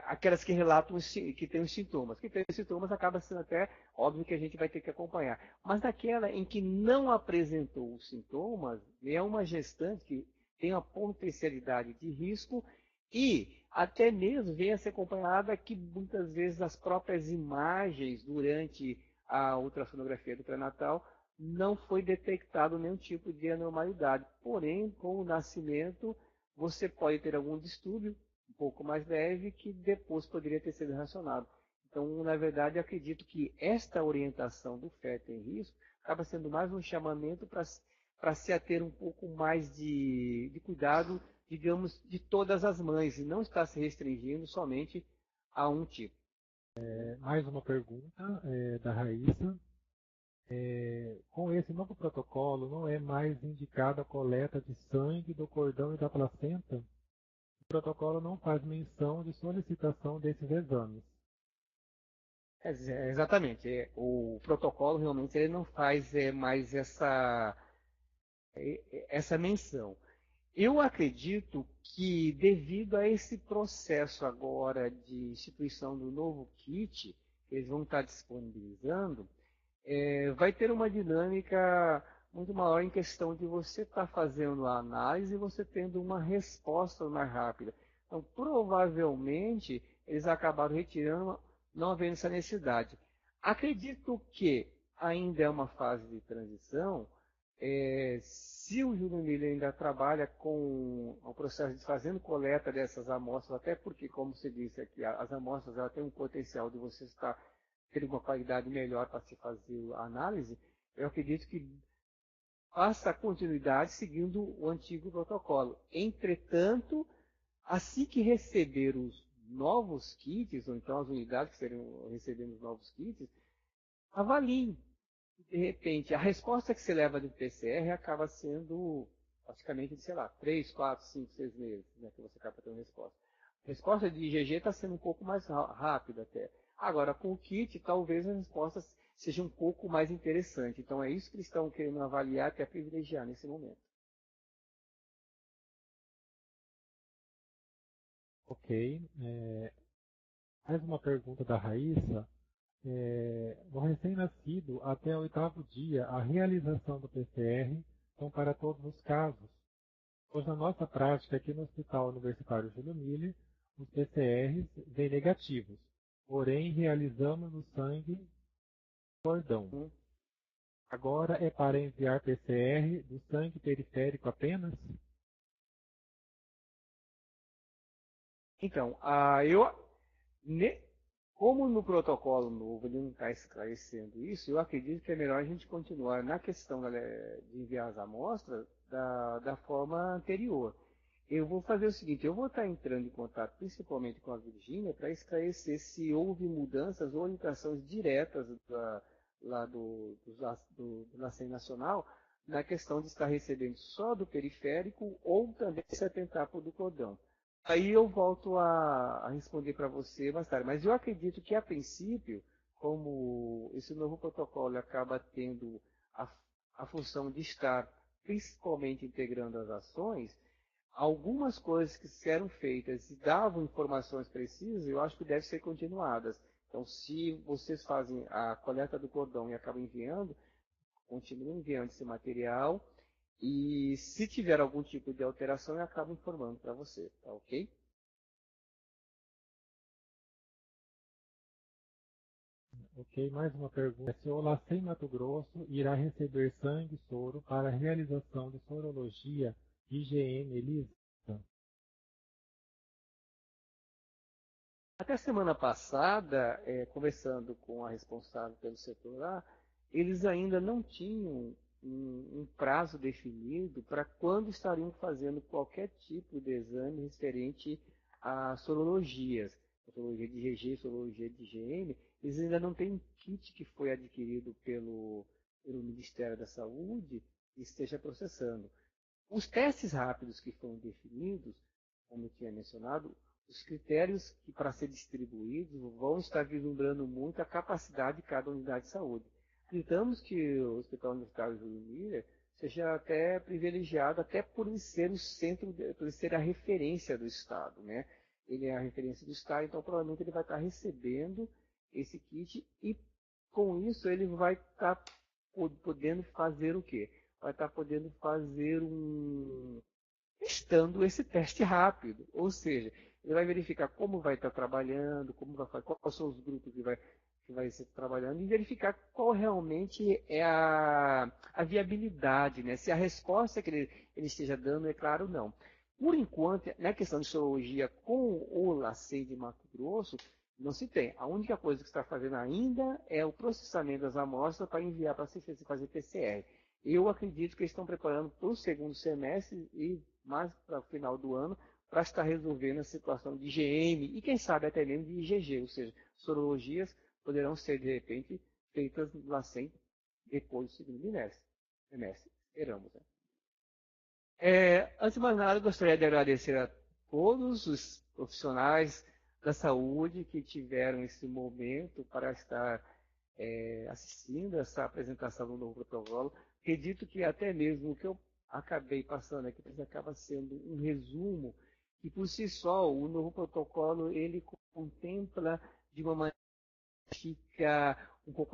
aquelas que relatam que têm os sintomas. Que tem os sintomas acaba sendo até óbvio que a gente vai ter que acompanhar. Mas naquela em que não apresentou os sintomas, é uma gestante que tem uma potencialidade de risco e até mesmo vem a ser acompanhada que muitas vezes as próprias imagens durante a ultrassonografia do pré-natal não foi detectado nenhum tipo de anormalidade. Porém, com o nascimento, você pode ter algum distúrbio um pouco mais leve que depois poderia ter sido relacionado. Então, na verdade, acredito que esta orientação do feto em risco acaba sendo mais um chamamento para se ater um pouco mais de cuidado, digamos, de todas as mães, e não estar se restringindo somente a um tipo. Mais uma pergunta da Raíssa. Com esse novo protocolo, não é mais indicada a coleta de sangue do cordão e da placenta? O protocolo não faz menção de solicitação desses exames. Exatamente. O protocolo realmente ele não faz mais essa menção. Eu acredito que, devido a esse processo agora de instituição do novo kit, que eles vão estar disponibilizando, vai ter uma dinâmica muito maior em questão de você estar fazendo a análise e você tendo uma resposta mais rápida. Então, provavelmente, eles acabaram retirando, não havendo essa necessidade. Acredito que ainda é uma fase de transição. Se o Júlio Miller ainda trabalha com o processo de fazendo coleta dessas amostras, até porque, como você disse aqui, as amostras ela têm um potencial de você estar ter uma qualidade melhor para se fazer a análise, eu acredito que faça continuidade seguindo o antigo protocolo. Entretanto, assim que receber os novos kits, ou então as unidades que serão recebendo os novos kits, avalie. De repente, a resposta que se leva do PCR acaba sendo praticamente, sei lá, 3, 4, 5, 6 meses, né, que você acaba tendo resposta. A resposta de IgG está sendo um pouco mais rápida até. Agora, com o kit, talvez a resposta seja um pouco mais interessante. Então, é isso que eles estão querendo avaliar, que é privilegiar nesse momento. Ok. Mais uma pergunta da Raíssa. No recém-nascido, até o 8º dia, a realização do PCR são para todos os casos, pois na nossa prática aqui no Hospital Universitário Júlio Miller, os PCRs vêm negativos, porém realizamos no sangue cordão. Agora é para enviar PCR do sangue periférico apenas? Então, como no protocolo novo ele não está esclarecendo isso, eu acredito que é melhor a gente continuar na questão de enviar as amostras da forma anterior. Eu vou fazer o seguinte, eu vou estar entrando em contato principalmente com a Virgínia para esclarecer se houve mudanças ou orientações diretas lá do LACEN Nacional na questão de estar recebendo só do periférico ou também se atentar para o do cordão. Aí eu volto a responder para você mais tarde. Mas eu acredito que, a princípio, como esse novo protocolo acaba tendo a função de estar principalmente integrando as ações, algumas coisas que eram feitas e davam informações precisas, eu acho que devem ser continuadas. Então, se vocês fazem a coleta do cordão e acabam enviando, continuem enviando esse material. E se tiver algum tipo de alteração, eu acabo informando para você, tá ok? Ok, mais uma pergunta. Se o LACEN Mato Grosso irá receber sangue e soro para a realização de sorologia IgM-ELISA? Até semana passada, conversando com a responsável pelo setor lá, eles ainda não tinham um prazo definido para quando estariam fazendo qualquer tipo de exame referente a sorologias, sorologia de IgG, sorologia de IgM. Eles ainda não têm um kit que foi adquirido pelo Ministério da Saúde e esteja processando. Os testes rápidos que foram definidos, como eu tinha mencionado, os critérios que para ser distribuídos vão estar vislumbrando muito a capacidade de cada unidade de saúde. Acreditamos que o Hospital Universitário Júlio Miller seja até privilegiado, até por ele ser o centro, por ele ser a referência do Estado, né? Ele é a referência do Estado, então provavelmente ele vai estar recebendo esse kit e com isso ele vai estar podendo fazer o quê? Vai estar podendo fazer testando esse teste rápido. Ou seja, ele vai verificar como vai estar trabalhando, quais são os grupos que vai ser trabalhando, e verificar qual realmente é a viabilidade, né? Se a resposta que ele esteja dando é claro ou não. Por enquanto, na questão de sorologia com o LACEN de Mato Grosso, não se tem. A única coisa que está fazendo ainda é o processamento das amostras para enviar para a fazer PCR. Eu acredito que eles estão preparando para o segundo semestre e mais para o final do ano para estar resolvendo a situação de IgM e quem sabe até mesmo de IgG, ou seja, sorologias poderão ser de repente feitas no LACEN depois do segundo semestre, esperamos, né? Antes de mais nada, gostaria de agradecer a todos os profissionais da saúde que tiveram esse momento para estar assistindo essa apresentação do novo protocolo. Acredito que até mesmo o que eu acabei passando aqui acaba sendo um resumo que, por si só, o novo protocolo ele contempla de uma maneira que fica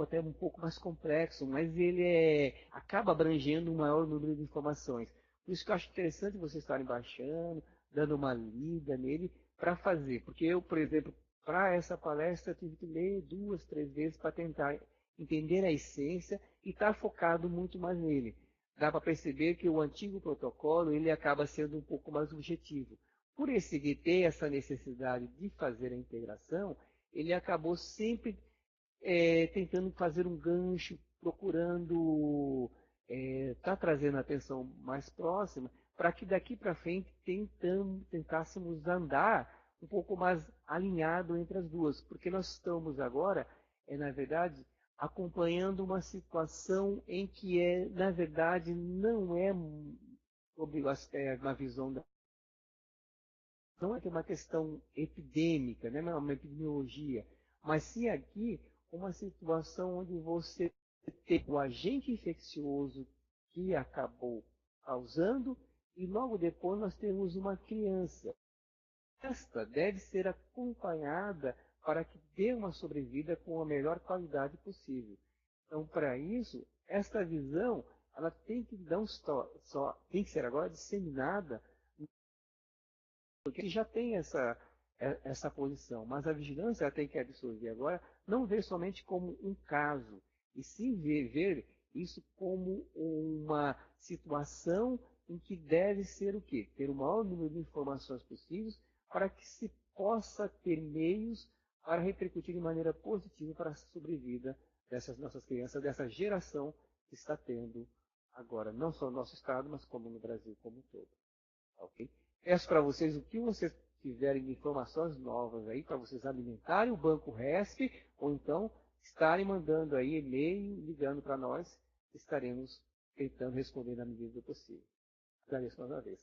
até um pouco mais complexo, mas ele acaba abrangendo um maior número de informações. Por isso que eu acho interessante vocês estarem baixando, dando uma lida nele para fazer. Porque eu, por exemplo, para essa palestra, eu tive que ler 2, 3 vezes para tentar entender a essência e estar focado muito mais nele. Dá para perceber que o antigo protocolo ele acaba sendo um pouco mais objetivo. Por esse ter essa necessidade de fazer a integração, ele acabou sempre tentando fazer um gancho, procurando trazendo a atenção mais próxima, para que daqui para frente tentássemos andar um pouco mais alinhado entre as duas, porque nós estamos agora, na verdade, acompanhando uma situação em que, na verdade, não é uma visão da... Não é uma questão epidêmica, né? Não é uma epidemiologia, mas sim aqui uma situação onde você tem o agente infeccioso que acabou causando e logo depois nós temos uma criança. Esta deve ser acompanhada para que dê uma sobrevida com a melhor qualidade possível. Então, para isso, esta visão ela tem que tem que ser agora disseminada, porque já tem essa posição, mas a vigilância ela tem que absorver agora, não ver somente como um caso, e sim ver isso como uma situação em que deve ser o quê? Ter o maior número de informações possíveis para que se possa ter meios para repercutir de maneira positiva para a sobrevida dessas nossas crianças, dessa geração que está tendo agora, não só no nosso estado, mas como no Brasil como um todo. Ok? Peço para vocês o que vocês tiverem de informações novas aí, para vocês alimentarem o Banco RESP, ou então estarem mandando aí e-mail, ligando para nós, estaremos tentando responder na medida do possível. Agradeço mais uma vez.